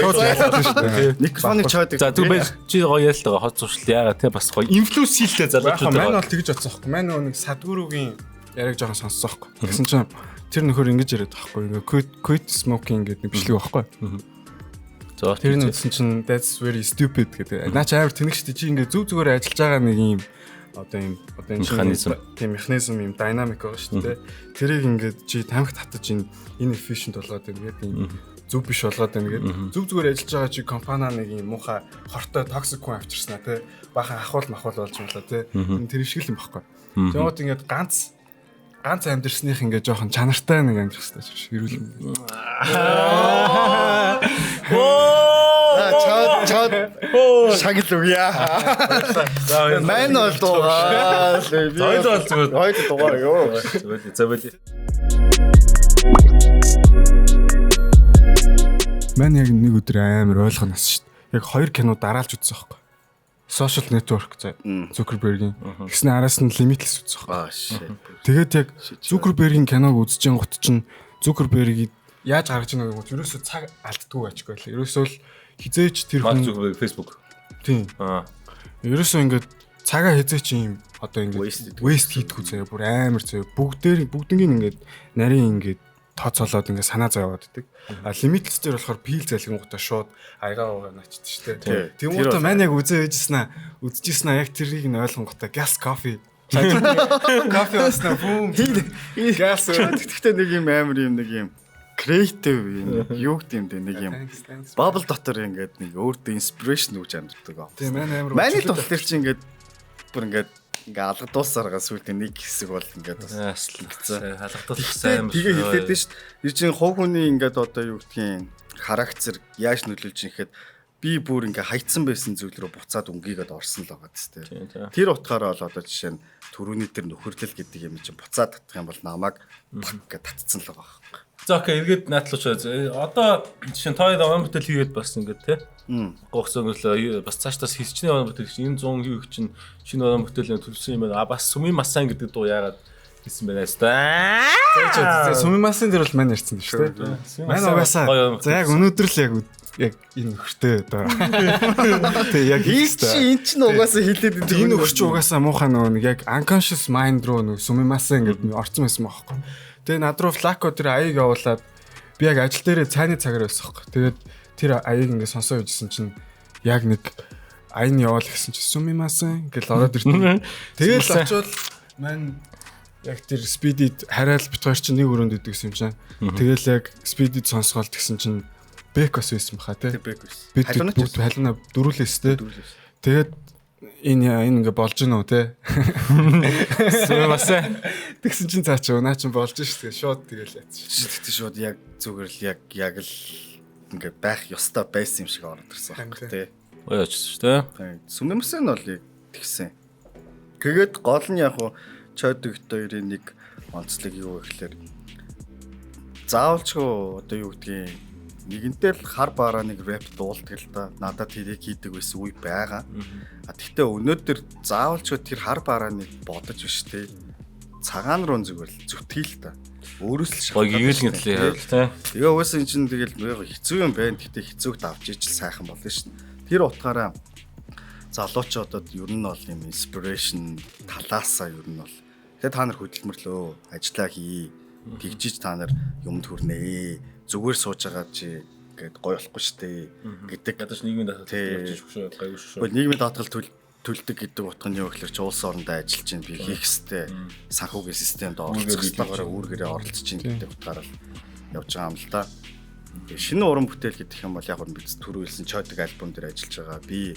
Микрофоныг чойдаг. За түр байж чи гоё ял тага хот зуршил яагаад те бас гоё инфлюенс хийлтэй залуучууд байна. Манай бол тэгж бодсон байхгүй. Манай нэг Садгүрүүгийн яриг жоохон сонссон байхгүй. Тэгсэн чинь тэр нөхөр ингэж яриад байхгүй. Ингээ quit smoking гэдэг нэг бичлэг байхгүй. Тэр нь үтсэн чинь that's very stupid гэдэг. Наач амар тэнэг штэ чи ингээ зүг зүгээр ажиллаж байгаа нэг юм одоо энэ Механизм. тийм механизм юм динамик байгаа шүү дээ. Тэрийг ингээд чи тамхи татаж энэ efficient болгоод байна гэдэг юм зөв биш болгоод байна гэдэг. Зөв зүгээр ажиллаж байгаа чи компани нэг юм муухай хортой токсик хүн авчирснаа тий. Бахан ахвал махвал болж байгаа тий. Тэр шиг л юм баггүй. Тэгмээд ингээд ганц амьдрсных ингээд жоохон чанартай нэг амьдрах хэрэгтэй шүү. Эрүүл мэнд. Чад шагил үгья. Мэн бол дугаар. Хоёул бол зүгээр. Хоёул дугаар ёо. Зөвөл. Мэн яг нэг өдөр амар ойлгоноос шүү дээ. Яг 2 кино дараалж үзсэн байхгүй. Social Network Zuckerberg-ийн. Тэгснэ араас нь Limitless үзсэн байхгүй. Shit. Тэгээд яг Zuckerberg-ийн киног үзэж гот чинь Zuckerberg-ийг яаж гаргаж ийнэ гэдэг нь ерөөсөө цаг алддаггүй ачгүй л. Ерөөсөө л хизээч тэр Марк хүн Зукерберг Facebook. тийм. Ерөөсөө ингээд цагаа хизээч юм одоо ингээд waste хийдэггүй заяа бүр амар заяа бүгднийг ингээд нарийн ингээд тооцоолоод ингээд санаа зовоод иддэг. А Limitless дээр болохоор пил залгингуудаа шууд аягаа угаа начдаг шүү дээ. Тэмүүтэ маань яг үзэжсэн аа яг тэрийг нь ойлгонготой gas coffee кофе уснаа бүүм Газ тэгтээ нэг юм амар юм нэг юм креатив юм юу гэдэг юм бэ нэг юм бабл дотор ингээд нэг өөртөө инспирэшн үүж амьддаг. Тийм амар. Манай болохоор чи ингээд бүр ингээд алгадуусаргаа сүлдээ нэг хэсэг бол ингээд Халагдах сайн. Тэгээ хэлээд нь шүү. Юу чинь хов хүний ингээд одоо юу гэдгийг характер яаж нөлөөлж ирэхэд би бүр ингээ хайцсан байсан зүйл рүү буцаад өнгийгээд орсон л байгаа тест. Тэр утгаараа бол одоо жишээ нь төрөний тэр нөхөрлөл гэдэг юм чинь буцаад татах юм бол намайг гэж татцсан л байгаа байхгүй. За окей, эргээд наатлууч. Одоо жишээ нь тоо онлайн бүтээл хийгээд бас ингээд те. Гогцсон л бас цаашдаас хийсчний онлайн бүтээл чинь энэ 100 хийх чинь шинэ онлайн бүтээлийн төлөвсөн юм байна. Бас сүмийн масан гэдэг дуу яагаад хийсэн бэ нэ? Сумимасын дээр бол мань ярьсан шүү дээ. Мань угаасаа. За яг өнөөдөр л яг энэ нөхөртэй одоо. Тэг яг энэ чинь угаасаа хилээд энэ нөхөр чи угаасаа муухай нөгөө нэг яг unconscious mind руу нөгөө сумимасын ингээд орцсон байсан байхгүй. Тэгээ над руу флако тэр аяыг явуулаад би яг ажил дээрээ цайны цагаар байсан байхгүй. Тэгээд тэр аяыг ингээд сонсоо үйжсэн чинь яг нэг аян яваал гэсэн чинь сумимасын гэж ороод ирсэн. Тэгэл очивол мань яг тэр speed-ид хараал бит хоёр чинь нэг өрөөнд идэг гэсэн юм чинь. Тэгэл яг speed-ид сонсгоол гэсэн чинь бэкос байсан баха тий. Бид бүгд халуунаа дөрүүлээс тий. Тэгээд энэ ингээ болж гинөө тий. Сумимасаа. Тэгсэн чинь цаа чи наа чин болж шүү. Шууд тэгэл яац. Тэгтээ шууд яг зүгээр л яг л ингээ байх ёстой байсан юм шиг ороод ирсэн байхгүй тий. Ойч шүү дээ. Сүмэмсэн нь бол яг тэгсэн. Тэгээд гол нь яг хуу чойдогт хоёрын нэг онцлог юу гэхээр заавалчгүй одоо юу гэдгийг нэгэнтэй л хар бараа нэг рэп дуулдаг л да. Надад тэрийг хийдэг байсан үе байгаа. Тэгтээ өнөөдөр заавалчгүй тэр хар бараа нэг бодож биш те. Цагаан руу зүгээр л зүтгэл та. Өөрөөс л шахах. Гэгэл гэтлээ тий. Тэгээ угаасаа энэ чинь тэгэл хэцүү юм байна. Тэгтээ хэцүүгт авч ижил сайхан болно шин. Тэр утгаараа залуучуудад ер нь бол юм inspiration талаасаа ер нь бол тэгээ та нар хөдөлмөрлөө ажиллаа хий. Тэгжиж та нар юмд хүрнэ. Зүгээр сууж байгаа чи гээд гоё болохгүй штэ гэдэг. Ядаж нийгмийн даатгал явуулчих шүү. Гайгүй шүү. Нийгмийн даатгал төлдөг гэдэг утга нь юу гэхээр чи улс орондоо ажиллаж чинь би хийх хэвээр санхүүгийн системд оролцох хэрэгтэйгээр үүргээрээ оролцож чинь гэдэг утгаараа явж байгаа юм л да. Шинэ уран бүтээл гэдэг юм бол яг нь бид түрүүлсэн чойдог альбом дээр ажиллаж байгаа. Би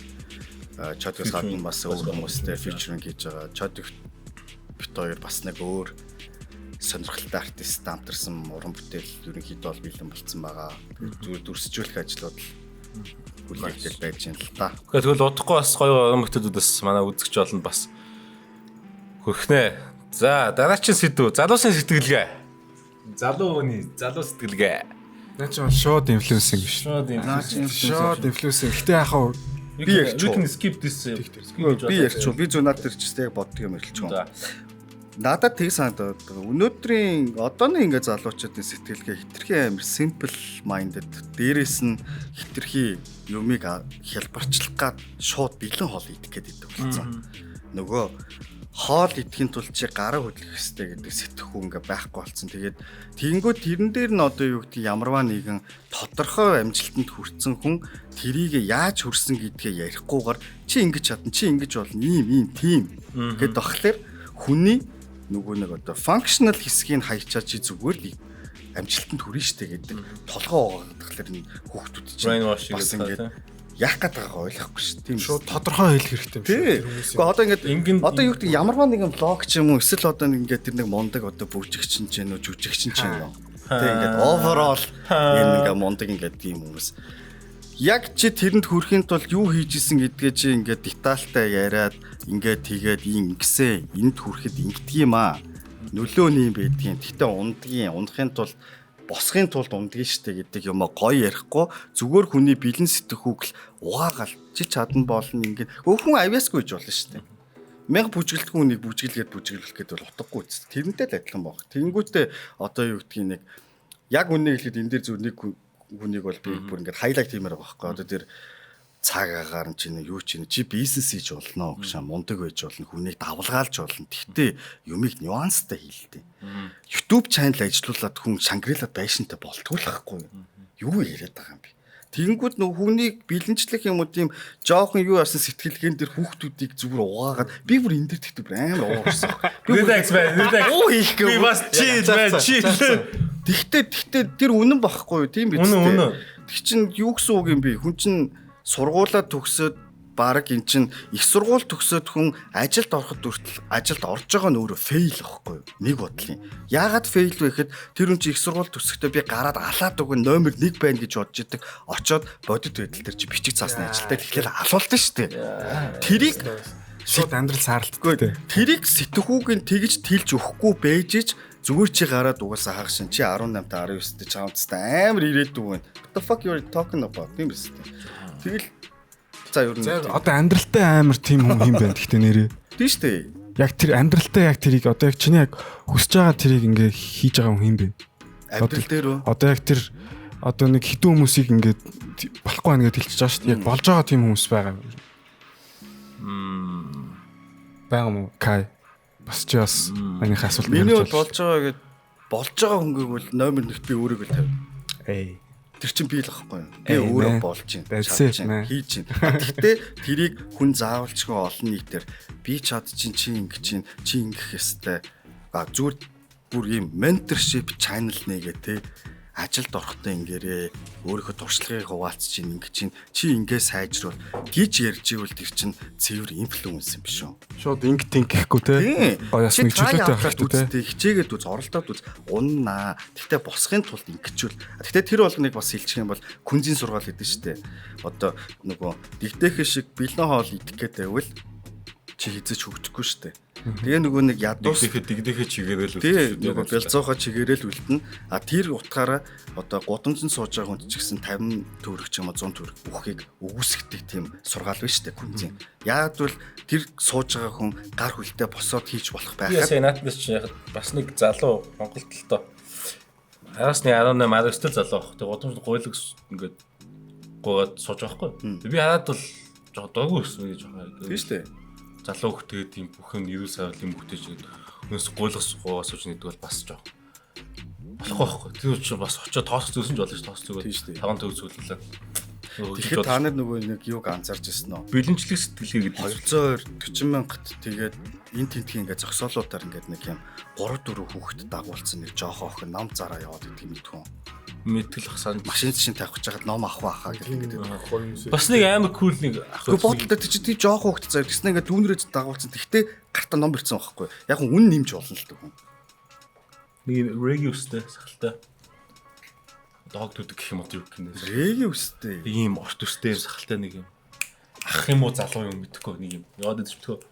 чойдгоос гадна бас өөр хүмүүстэй фичеринг хийж байгаа. Чойдог бит хоёр бас нэг өөр сонирхолтой артист хамтарсан уран бүтээл ерөнхийдөө бол бэлэн болцсон байгаа. Зүгээр дүрсжүүлэх ажлууд хүлээгдэл байж байна л та. Тэгвэл удахгүй бас гоё уран бүтээлүүдээс манай үзэгч олон бас хөрхнэ. За дараагийн сэдв залуусын сэтгэлгээ. Залуу хүний залуу сэтгэлгээ. Наа чи шууд инфлюенсинг биш. Шууд инфлюенсинг. Гэтэ яхаа би ярьж can skip this. Би ярьж би зүүнаад тэр ч тест яг боддог юм хэлж байгаа. Надад тэг санагдаад өнөөдрийн одооны ингээ залуучуудын сэтгэлгээ хитрхи амар simple minded дээрээс нь хитрхи юмыг хялбарчлах гад шууд бэлэн хоол идэх гээд идэв болсон. Нөгөө хоол идэхин тулд чи гараа хөдлөх хэрэгтэй гэдэг сэтгэхүй ингээ байхгүй болсон. Тэгээд тэгэнгүүт тэрэн дээр нь одоо юу гэдэг ямарваа нэгэн тодорхой амжилтанд хүрсэн хүн тэрийг яаж хүрсэн гэдгээ ярихгүйгээр чи ингэж чадна, чи ингэж болно, ийм тийм гэд багхлаар хүний нөгөө нэг одоо functional хэсгийг хайчаад чи зүгээр л амжилтанд хүрнэ штэ гэдэг толгоо байгаа тэгэхээр энэ хүүхдүүд чинь бас ингээд яах гээд байгаагаа ойлгохгүй шүү. Тийм шууд тодорхой хэлэх хэрэгтэй юм шүү. Гэхдээ одоо ингээд одоо юу гэдэг ямарваа нэгэн блог ч юм уу эсвэл одоо ингээд тэр нэг мундаг одоо бүжигчин ч юм уу жүжигчин ч юм уу. Тэг ингээд overall энэ ингээд мундаг ингээд тийм хүмүүс. Яг чи тэрэнд хүрэхийн тулд юу хийж исэн гэдгээ чи ингээд детальтай яриад ингээд тэгээд ингэсэн энд хүрэхэд ингэдэг юм аа. Нөлөөний юм байдгийн. Гэтэ ундахын тулд босхын тулд ундгийн штэ гэдэг юм гоё ярихгүй зүгээр хүний бэлэн сэтгэхүйг л угаагаал чи чадна болно ингээд хүн авьяасгүй гэж болно штэ. Мянга бүжгэлтгүй хүнийг бүжгэлүүлэх гэдэг бол утгагүй үст. Тэрнтэй л адилхан баг. Тэнгүүтээ одоо юу гэдгийг нэг яг үннийг хэлэхэд энэ дээр зөв нэг хүнийг бол би бүр ингээд хайлайт хиймээр байгаа байхгүй. Одоо тэр цагаагаар нь чи бизнес хийж болно гэж мундаг байж болно, хүнийг давлгаалж болно. Тэгтээ юмыг нюанстай хийлдэ. YouTube channel ажиллуулад хүн Шангрилад байшинтай болтгүй л байхгүй юу яриад байгаа юм бэ? Тэгэнгүүт нөх хүнийг бэлэнчлэх юм уу тийм жоохон юу яасан сэтгэлгээн дээр хүүхдүүдийг зүгээр угаагаад би бүр энэ дээр тэгтээ амар уурсан. Би бас Тэгтээ тэр үнэн багхгүй юу тийм биз дээ. Тэг чин юу гэсэн үг юм бэ? Хүн чин сургуулаа төгсөөд баг эн чин их сургууль төгсөөд хүн ажилд ороход хүртэл ажилд орж байгаа нь өөрөө фейл байхгүй юу? Нэг бодлын. Яагаад фейл вэ гэхэд тэр хүн чи их сургууль төгсөхдөө би гараад алаад өгөн номер 1 байна гэж бодож идэг. Очоод бодит байдал дээр чи бичиг цаасны ажилтай тэгэхээр алуулдаг шүү дээ. Тэрийг шууд амьдрал саарлтгүй. Тэрийг сэтгүүг нь тэгж тэлж өгөхгүй бэжж зүгээр чи гараад угаасаа хагшин чи 18 та 19 тэ чамцтай амар ирээдүг байна. What the fuck you are talking about? Тийм биз дээ. Тэгэл за ер нь одоо амьдралтай амар тийм хүн юм байна гэхдээ нэрээ. Тийм шүү дээ. Яг тэр амьдралтай яг тэрийг одоо яг чиний яг хүсэж байгаа тэрийг ингээ хийж байгаа хүн юм бэ? Амьдрал дээр үү? Одоо яг тэр одоо нэг хитэн хүмүүсийг ингээ болохгүй байна гэж хэлчихэж байгаа шүү дээ. Яг болж байгаа тийм хүмүүс байгаа юм. Бага мó Кай. Бас чи бас анийх асуулт миний болж байгаа хүнгийг бол номер 1-т би өөрийгөө л тавь. Тэр чинь би л ахгүй юу. Би өөрөө болж чинь хийж чинь. Гэхдээ тэрийг хүн заавалчгүй олон нийтээр би чад чинь чи ингэх ёстой. Зүгээр бүр ийм mentorship channel нэгээ те ажилд орохдоо ингээрээ өөрийнхөө туршлагыг хуваалц чинь чи ингээ сайжруул гэж ярьж ивэл тэр чинь цэвэр инфлюенс юм биш үү? Шуудink гэхгүй те. Гоёс нэг чөлөөтэй байх те. Хичээгээд үз оролдоод үз уннаа. Гэхдээ босхын тулд ингэчүүл. Гэхдээ тэр болгоныг бас хэлчих юм бол күнзийн сургаал гэдэг шүү дээ. Одоо нөгөө дигдэхэ шиг бэлэн хоол идэх гэдэг байвал чи хизэж хөгжихгүй шүү дээ. Тэгээ нөгөө нэг ядуус дигдэхэ чигээрэл үлдэн. Тэгээ нөгөө бэлцоохоо чигээрэл үлдэн. Тэр утгаараа одоо гудамжинд сууж байгаа хүнд ч гэсэн 50 төгрөг ч юм уу 100 төгрөг өгөхийг өгөөсгдөг тийм сургаал биш үү күнзийн. Яг бол тэр сууж байгаа хүн гар хүлтэй босоод хийж болох байхад. Би наатнаас чи яг бас нэг залуу Монголд л тоо. Араас нэг 18 19 залуу баг. Тэгээ гудамжинд гуйлаг ингээд гоогаад сууж байгаа байхгүй. Би хараад бол жоо доогүй өссөн гэж байгаа. Тийм шүү дээ. Залуу хөх тэгээд тийм бүх юм ирүүл сайвал юм хөхтэйж өнс гуйлгас сууж нэгдэг бол бас жоо. Болохгүй байхгүй. Тэр учраас бас очиод тоосох зүйлсэн ч болно ш тоосох зүгээр. 5 төгс зүйлээ. Тэгэхээр та нар нөгөө нэг юуг анзаарч ирсэн нөө? Бэлэнчлэг сэтгэлгээ гэдэг 240 мянгат тэгээд энэ тентгийн ингээ зөксөөлуудаар ингээ нэг юм 3-4 хүүхэд дагуулсан нэг жоохоо охин нам зараа яваад идэг юм дгүй. Мэтгэл хасаа машин чинь тавих гэж хаад ном авах байхаа гэдэг. Бас нэг амар кул нэг ах. Бодлоо тэр чинь жоох хүүхэд заяа тэгснэ ингээ түүнрээ дагуулсан. Тэгтээ гартаа ном бирцэн байхгүй. Яг үн нэмж болно л дгүй. Нэг региустэй сахалтай. Дог дүдэг гэх юм уу юу гэх юм бэ? Региустэй. Ийм орт төстэй сахалтай нэг юм. Ах юм уу залуу юм мэдэхгүй нэг юм. Яваад идэж битгөө.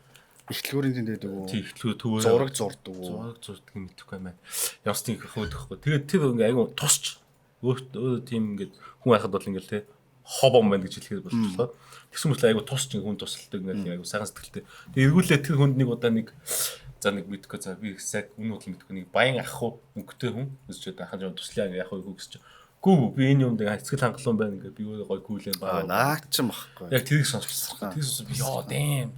Ихтлүүрийн тэнд дэдэг үү? Тий, ихтлүү төвөө. Зураг зурдаг уу? Зураг зурдаг юм мэдэхгүй юм байна. Явсны хөөдөхгүй. Тэгээд тэр ингээ айгу тусч. Өөд тийм ингээд хүн байхад бол ингээл те хобом байна гэж хэлэхэд болчихлоо. Тэгсэн мэт айгу тусч хүн тусалдаг ингээд айгу сайхан сэтгэлтэй. Тэгээд эргүүлээ тэр хүнд нэг удаа нэг за нэг мэдхгүй за би яг үнэ бодлоо мэдхгүй нэг баян ах уу өнгөтэй хүн өсчөөд ахын жоо туслаа ингээ яах вэ гэж. Гүү би энэ юмд хэцгэл хангалуун байна ингээ би өөрөө гой гүйлэн баа. Наач юм багхгүй. Яг тэрийг сонсчихсан. Тэр сонсоо би ёо дэм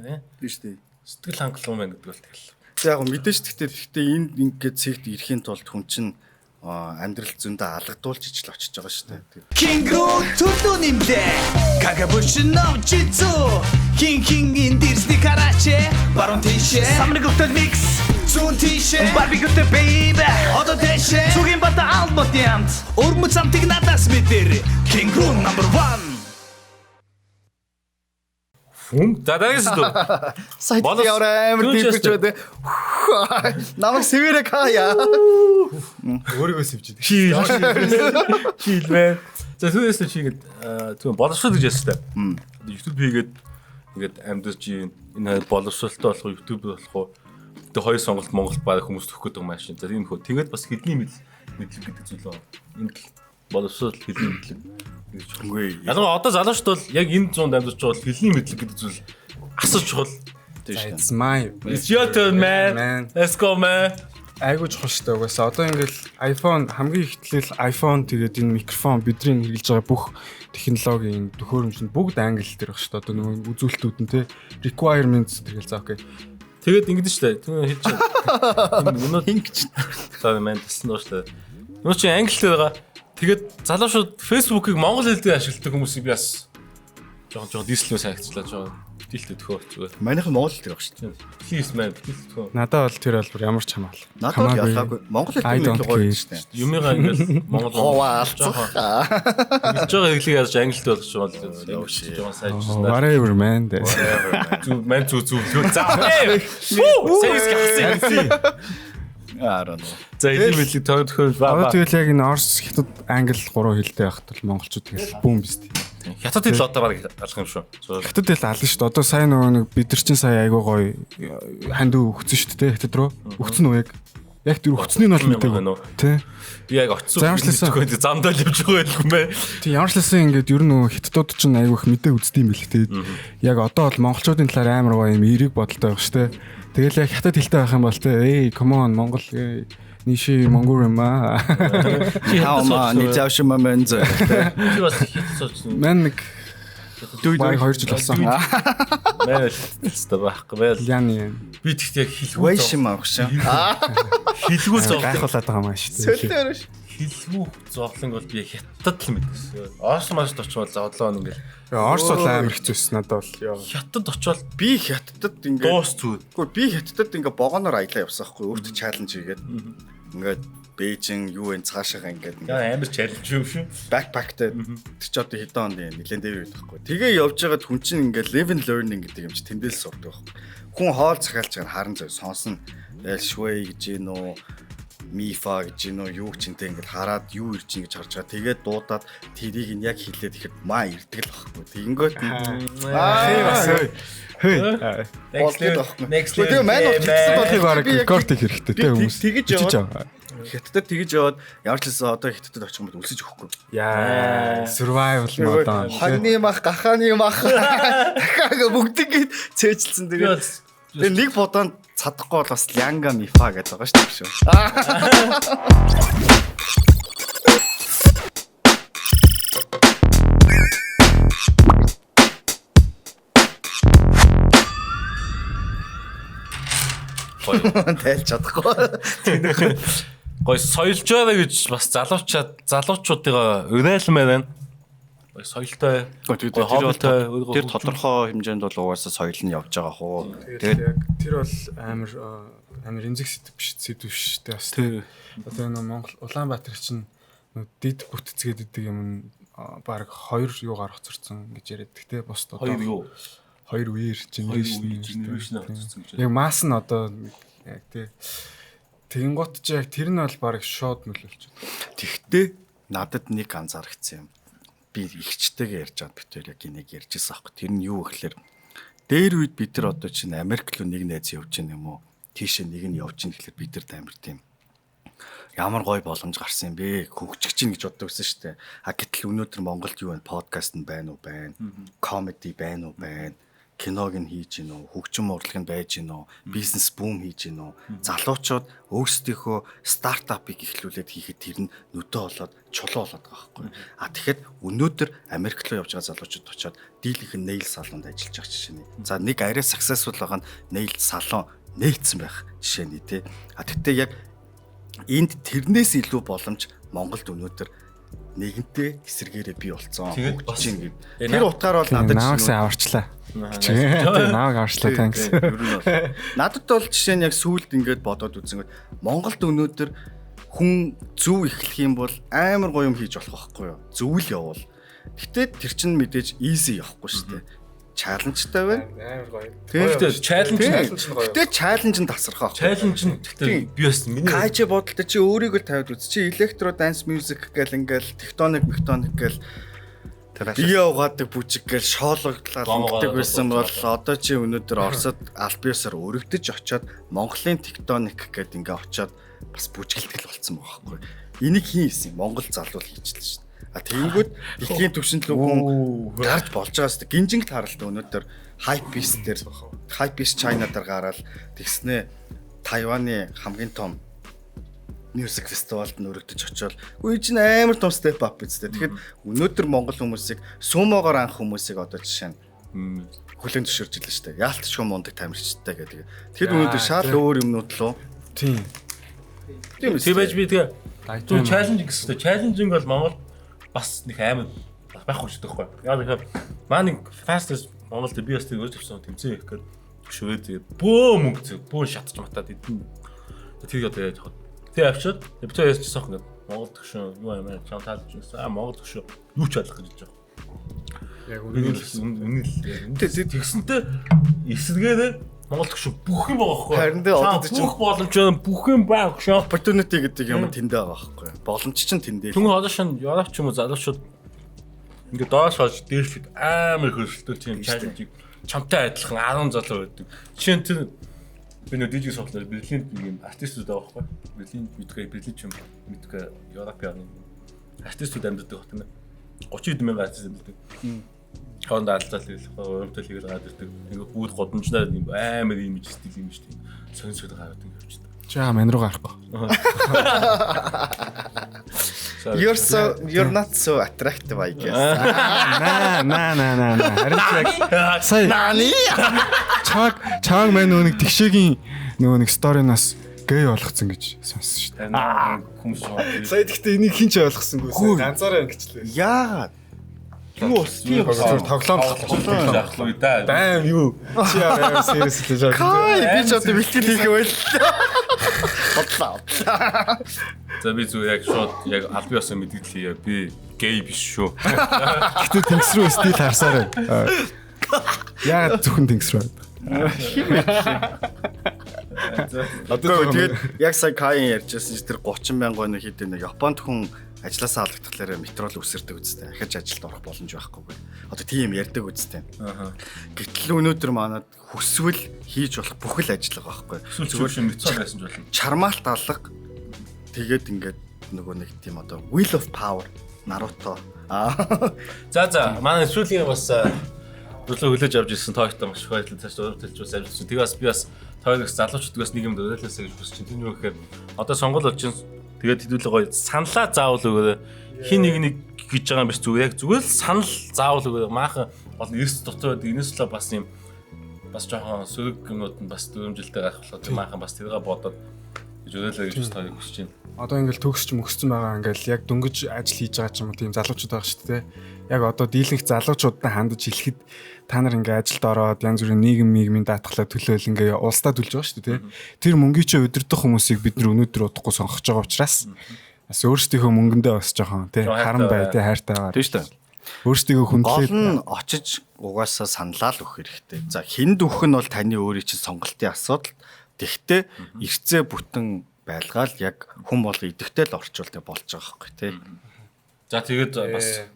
нэ. Тийм шүү дээ. Сэтгэл хангалуун байна гэдэг бол тэгэл. Яг мэдээж гэхдээ энд ингээд цэгт ирэхийн тулд хүн чинь амьдрал зөндөө алгадуулж ижил очиж байгаа шүү дээ. Кингру төлөө нэмлээ Кагабушинов жицу Хин индирсни караче Барон тийшээ Самрыг өвтөл микс Зүүн тийшээ Барбигүтэй бэйбэ Одоо тийшээ Цугийн бата албот ямт Өрмөц амтыг надаас мэдэр Кингру number 1 Дадагс дөө. Сайт яваа амар дийпч байдаг. Намайг сэвэрэ хаяа. Өөрийгөө сэвчээд. Шилвэ. За түүнээс чи ингэ түүн боловсрол гэж ярьсан та. YouTube хийгээд ингээд амьдэрч энэ боловсролтой болох YouTube болох уу. Тэгээ хоёр сонголт Монголд баг хүмүүс төгөх гэдэг маш. За тийм хөө. Тэгээд бас хэдний мэдлэг гэдэг зүйл байна. Энэ боловсрол хэдний мэдлэг. Үгүй. Яг одоо залуучд бол яг энэ зуунд амьдарч байгаа бол хэлний мэдлэг гэдэг зүйл асууж чухал. It's my. It's your turn man. Let's go man. Айгуу чухал шүү дээ. Угаасаа одоо ингээл iPhone хамгийн ихтлэл iPhone тэгээд энэ микрофон бидний хэрэгжилж байгаа бүх технологийн төхөөрөмжөнд бүгд англи дээр баг шүү дээ. Одоо нөгөө үзүүлэлтүүд нь те requirements тэгэл за окей. Тэгээд ингэдэж шүү дээ. Түүний хэлж байгаа. Өнөө Ингэж. За man тассан доо шүү дээ. Өнөө чи англи дээр байгаа. Тэгээд залуучууд Facebook-ыг монгол хэл дээр ашигладаг хүмүүсийг би бас жоохон дислэмс харагчлаа жоохон битэлтэй төхөө зүгээр. Манайхан Монгол хэл дээр баг шүү дээ. Please man битэлтэй төхөө. Надад бол тэр бол ямар ч хамаал. Надад ялгаагүй. Монгол хэл дээр л гоё шүү дээ. Юмыгаа ингээл монгол Хаваалцах. хэлж байгаа хэлийг яаж англид болгож байгаа л жоохон сайжруулсан. Whatever man. Зүг man зүг. За. Сэйс гэх. I don't know. За энэ мэдлэг тохиол Одоо тэгэл яг энэ Орос, Хятад, Англи 3 хэлтэй байхад бол монголчууд тэгэл бүүн биз дээ. Хятад хэл одоо баг алах юм шүү. Хятад хэл ална шүү дээ. Одоо сайн нөгөө нэг бид нар чинь сая айгуу гоё ханд өгсөн шүү дээ Хятад руу. Өгсөн үү яг? Яг тэр өгцнийг нь бол мэдээгүй. Тэ. Би яг очсон. Замдаа л явж байгаа байлгүй мэ. Тэг ямар ч лсэн ингээд ер нь нөгөө хятадууд чинь айгуу их мэдээ үздэг юм бэл тэ. Яг одоо бол монголчуудын талаар амар гоё юм эерэг бодолтой байх шүү дээ. Тэгэл яг хятад хэлтэй байх юм бол тэ. Эй, come on Монгол ниши монгол юм аа. Яа, нэг заавшмаа мэн зэ. Би бас хятад суулсан. Мэн нэг 2 жил болсон. Мэл тест байхгүй байл. Яны Би тэгт яг хэлгүй. Вэшим авах шээ. Хэлгүй зовлон. гайхуулаад байгаа юм шүү дээ. Сөлтөөр ш. Хэлгүй зовлон бол би хятад л мэдсэн. Орос маш очвол зовлон ингээл. Орос бол амар хэцүүс надад бол. Хятад очвол Би хятадд ингээд дуус зүг. Гэхдээ би хятадд ингээд богоноор аялаа явсан хгүй өөртөө чаленж хийгээд ингээд Бээжин юу вэ цаашаа ингээд амар чалж юм шүү. Backpackтэй тэр ч одоо хэдэн онд нэлээд дээр байдаг хгүй. Тэгээ явж байгаад хүн чинь ингээд live and learning гэдэг юм чи тэндээс сурдаг байхгүй. Хүн хоол захиалж байгаа харан зав сонсон. Тэгэл швэй гэж гин үү мифа гэж гин үү юу ч интэй ингээд хараад юу ирж ин гэж харж байгаа. Тэгээд дуудаад тэрийг нь яг хэлээд ихэд маа ирдэг л байхгүй. Тэгэнгүүт Next тэгээ маань утгсан бол баг рекорд хийх хэрэгтэй те хүмүүс. Тэгэж яваад хятадд тэгэж яваад ямар ч хэлсэн одоо хятадд очих юм бол үлсэж өгөхгүй. Яа, survival mode аа. Хагны мах, гахааны мах. Дахиад бүгдийг цээжилсэн тэгээд нэг бодоонд цадахгүй бол бас лянга мифа гэдэг байгаа шүү дээ. Тайлж чадахгүй. Гой соёлж байгаа гэж бас залуучуудыгаа уриалсан байна. Гой соёлтой. Тэр тодорхой хэмжээнд бол угаасаа соёл нь явж байгаа хөө. Тэгээд яг тэр бол амар эмзэг сэдв биш дээ бас. Одоо энэ Монгол Улаанбаатар чинь дид бүтцгээд идэг юм баг 2 юу гарах зорцсон гэж яриад. Гэтэ бос одоо 2 юу? 2 үеэр generation авчихсан гэж. Яг масс нь одоо яг тэгэн гот ч яг тэр нь бол баг шууд нөлөөлж байна. Тэгтээ надад нэг анзаарчихсан юм. Би ихчтэйгээ ярьж чад битээр яг энийг ярьжсэн аахгүй. Тэр нь юу гэхээр дээр үед бид нар одоо чинь Америк руу нэг найз явж гин юм уу? Тийшээ нэг нь явж гин гэхээр бид нар амар тийм ямар гой боломж гарсан юм бэ? Хөгжиж чинь гэж боддог гэсэн шүү дээ. А гэтэл өнөөдөр Монголд юу вэ? Подкаст нь байна уу? Байна. Comedy байна уу? Байна. киног нь хийж гинөө, хөгжим урлагт байж гинөө, бизнес бум хийж гинөө. Залуучууд өөрсдийнхөө стартапыг эхлүүлээд хийхэд тэр нь нүдэ болоод чулуу болоод байгаа байхгүй. А тэгэхэд өнөөдөр Америк руу явж байгаа залуучууд очиод дийлийнх нь nail салонд ажиллаж байгаа жишээ нь. За нэг арай successful байгаа нь nail салон нээлтсэн байх жишээ нь тий. А тэгтээ яг энд тэрнээс илүү боломж Монголд өнөөдөр нэгэнтээ эсэргээрээ бий болцсон. Хөгжиж гээд. Тэр утгаар бол надад намайгсаа аварчлаа. Намайг аварчлаа thanks. Надад бол жишээ нь яг сүүлд ингээд бодоод үзэнгүүт Монголд өнөөдөр хүн зөв эхлэх юм бол амар гоё юм хийж болох байхгүй юу? Зөвл явуул. Гэтэ тэр чинь мэдээж easy явахгүй шүү дээ. Чаленжтай байна. Амар гоё. Тэгтээ чаленж Гэтэ чаленж нь тасархаа. чаленж нь тэгтээ би бас миний Кайч бодолтой чи өөрийгөө тавьд үз. Чи электро данс мьюзик гэл ингээл тектоник гэл бие угаадаг бүжиг гэл шоологдлаад ингэдэг байсан бол одоо чи өнөөдөр Оросд альбиосоор өргөдөж очиод Монголын тектоник гэд ингээ очиод бас бүжгэлтэл болцсон байгаа байхгүй. Энийг хийн хийсэн Монгол залуу хийчихлээ шүү. А тэгэнгүүт дэлхийн түвшинд л хүн гарч болж байгаа шүү. Гинжинг таралтай өнөөдөр Hypebeast дээр Hypebeast China дээр гараад тэгснэ Тайваны хамгийн том music festivalд нь өргөдөж очивол үгүй чинь амар том step up биз дээ. Тэгэхэд өнөөдөр Монгол хүмүүсийг сумогоор анх хүмүүсийг одоо жишээ нь хүлэн зөвшөөрж илээ шүү дээ. Яалтчгүй мундаг тамирчтай гэдэг. Тэр өнөөдөр шал өөр юмнууд лөө. Тийм. тийм байж би тэгээ зөв чаленж гэсэн. Чаленжинг бол Монгол бас нэг амар байхгүй шүү дээ. Яг тэгэхээр маань fastest Монголд би бас тийм өөрчлөсөн тэмцээн их гээд шөөд бөө мөнгө бөө шатч матаад эдэн. Тэгээ одоо яаж хад. Тэгээ авчиад битээ ярьчихсан юм. Монгол төгшөө юу юм аа чам таалж гэсэн. Монгол төгшөө юу ч ойлгох гэж байгаа. Яг үнэн л тэгсэнтэй эсэргээрээ Монгол төгшөө бүх юм байгаа байхгүй. Харин дээ одоо чинь бүх боломж бүх юм байгаа шүү. Opportunity гэдэг юм тэндээ байгаа байхгүй. Боломж чинь тэндээ. Түн одоо шин яваач юм уу залуучууд ингээд доош хож дээшлээд амар хөрсөлтөө тийм чаленжийг чамтай адилхан 10 залуу байдаг. Жишээ нь тэр би нөө DJ софтлоор Берлинд нэг юм артистууд байгаа байхгүй. Берлин ч юм мэдгүй Европын артистууд амьдардаг хот юм. 30 мянган артист амьдардаг. Хонд алцаад хэлэх, урамтай хийгээл гараад ирдэг. Ингээ гүйл годамжнаар юм амар имиж стил юм шүү дээ. Сонирхол гараад ингэ явчихдаг. Чаа мань руу гарахгүй. You're not so attractive I guess. На. Харин яг сая нааны чааг мань нэг тэгшээгийн нэг сторинаас гей болгоцсон гэж сонссон шүү дээ. Хүмүүс шүү. Сая гэхдээ энийг хин ч ойлгосонгүй. Ганцаараа ингэчлээ. Яагаад? Юу тийм тоглоом яахлуу да. Баам юу? Чи яа serious л жаа. би ч одоо бэлтгэл хийх байлаа. За би зүг яг шууд яг албан ёсны мэдээлэл хийе. Би гей биш шүү. Гэтэ тэнгис рүү стил харсаар байна. Яагаад зөвхөн тэнгис рүү? Одоо тэгээд яг сая Каин ярьжсэн чинь тэр 30 мянган нэг хэд нэг Японд хүн ажилласаа алдагдахлаараа метрол үсэрдэг үстэй. Ахиж ажилд орох боломж байхгүй. Одоо тийм ярьдаг үстэй. Гэтэл өнөөдөр манад хүсвэл хийж болох бүх л ажил байгаа байхгүй. Зүгээр метрол байсан ч болно. Чармаалт алга тэгээд ингээд нөгөө нэг тийм одоо Wheel of Power Naruto. За манай сүүлийн бас зөвлөө хүлээж авч ирсэн тоогтой маш их баярлалаа. Цааш урам төлж амжилтсан. Тэгээ бас би бас тоогоос залуучдгаас нэг юм дөөлөөсэй гэж хүсэж байна. Тэр нь юу гэхээр одоо сонгол болж чинь тэгээд хэдүүлээ гоё саналаа заавал өгөөрэй. Хин нэг гэж байгаа юм биш зүгээр яг зүгээр л санал заавал өгөөрэй. Маахан бол эрс дотор байдаг. Энэс л бас юм бас жоохон сөрөг юмнууд нь бас дөрөмжилтэй гарах болохоор маахан бас тэргээ бодоод гэж өөдөө гэж бас тоог хүсэж байна. Одоо ингээл төгсч мөкссөн байгаа ингээл яг дөнгөж ажил хийж байгаа ч юм уу тийм залуучууд байгаа шүү дээ. Яг одоо дийлэнх залуучуудтай хандаж хэлэхэд та нар ингээ ажилд ороод янз бүрийн нийгмийн даатгалаа төлөөл ингээ улсдаа төлж байгаа шүү дээ. Тэр мөнгөний ч өдөрдох хүмүүсийг бид нар өнөөдөр удахгүй сонгож байгаа учраас бас өөрсдийнхөө мөнгөндөө бас жоохон тий харан бай тий хайртай байгаа. Тийм шүү дээ. Өөрсдийгөө хүндлээд гол нь очиж угаасаа саналаа л өгөх хэрэгтэй. За хинд өгөх нь бол таны өөрийн чинь сонголтын асуудал. Тэгтээ эрцээ бүтэн байлгаал яг хүн бол идэвхтэй л орчуулдаг болж байгаа байхгүй тий. За тэгээд бас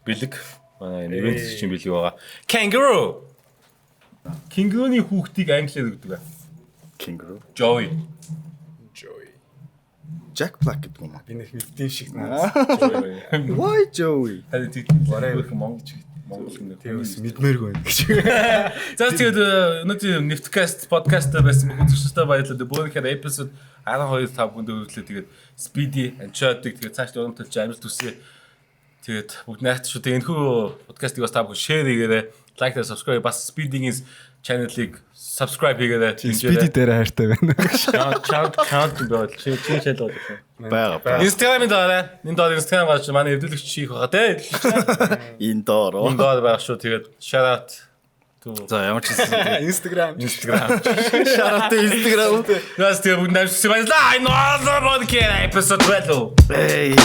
бэлэг манай ивент чинь бэлэг байгаа. Kangaroo. Kangaroo-ны хүүхдийг англиар өгдөг аа. Kangaroo. Joey. Jack Black гэдэг юм аа. би нэг мэддэм шиг наа. Why Joey? Харин тийм барай их монгол ч гэдэг. Монгол нэг. Тэгээс мэдмээргүй байна гэж. За тэгээд өнөөдөр Niftkast podcast байсан үзэгчтэй баярлалаа. Бөөнийхээр episode 12 5 хүнд өргөлөө. Тэгээд Speedy, Anchor-ыг тэгээд цааш өрөмтөлж амжилт хүсье. Тэгээд бүгд найртай шүү. Тэгээд энэхүү подкастыг бас та бүхэн share хийгээрэй. Like and subscribe бас Speedy-ийн channel-ыг subscribe хийгээрэй. Speedy дээр хайртай байна. Count байвал чи шал болоо. Бага. Instagram-д ороо. Энд доор Instagram гарч манай эвдүүлэгч чих байгаа те. Энэ доор. Энд доор байх шүү. Тэгээд shout out to За ямар ч юм. Instagram. Shout out to Instagram. Нас тэгээд бүгд найртай баярлалаа. Энэ podcast episode 12. Эй.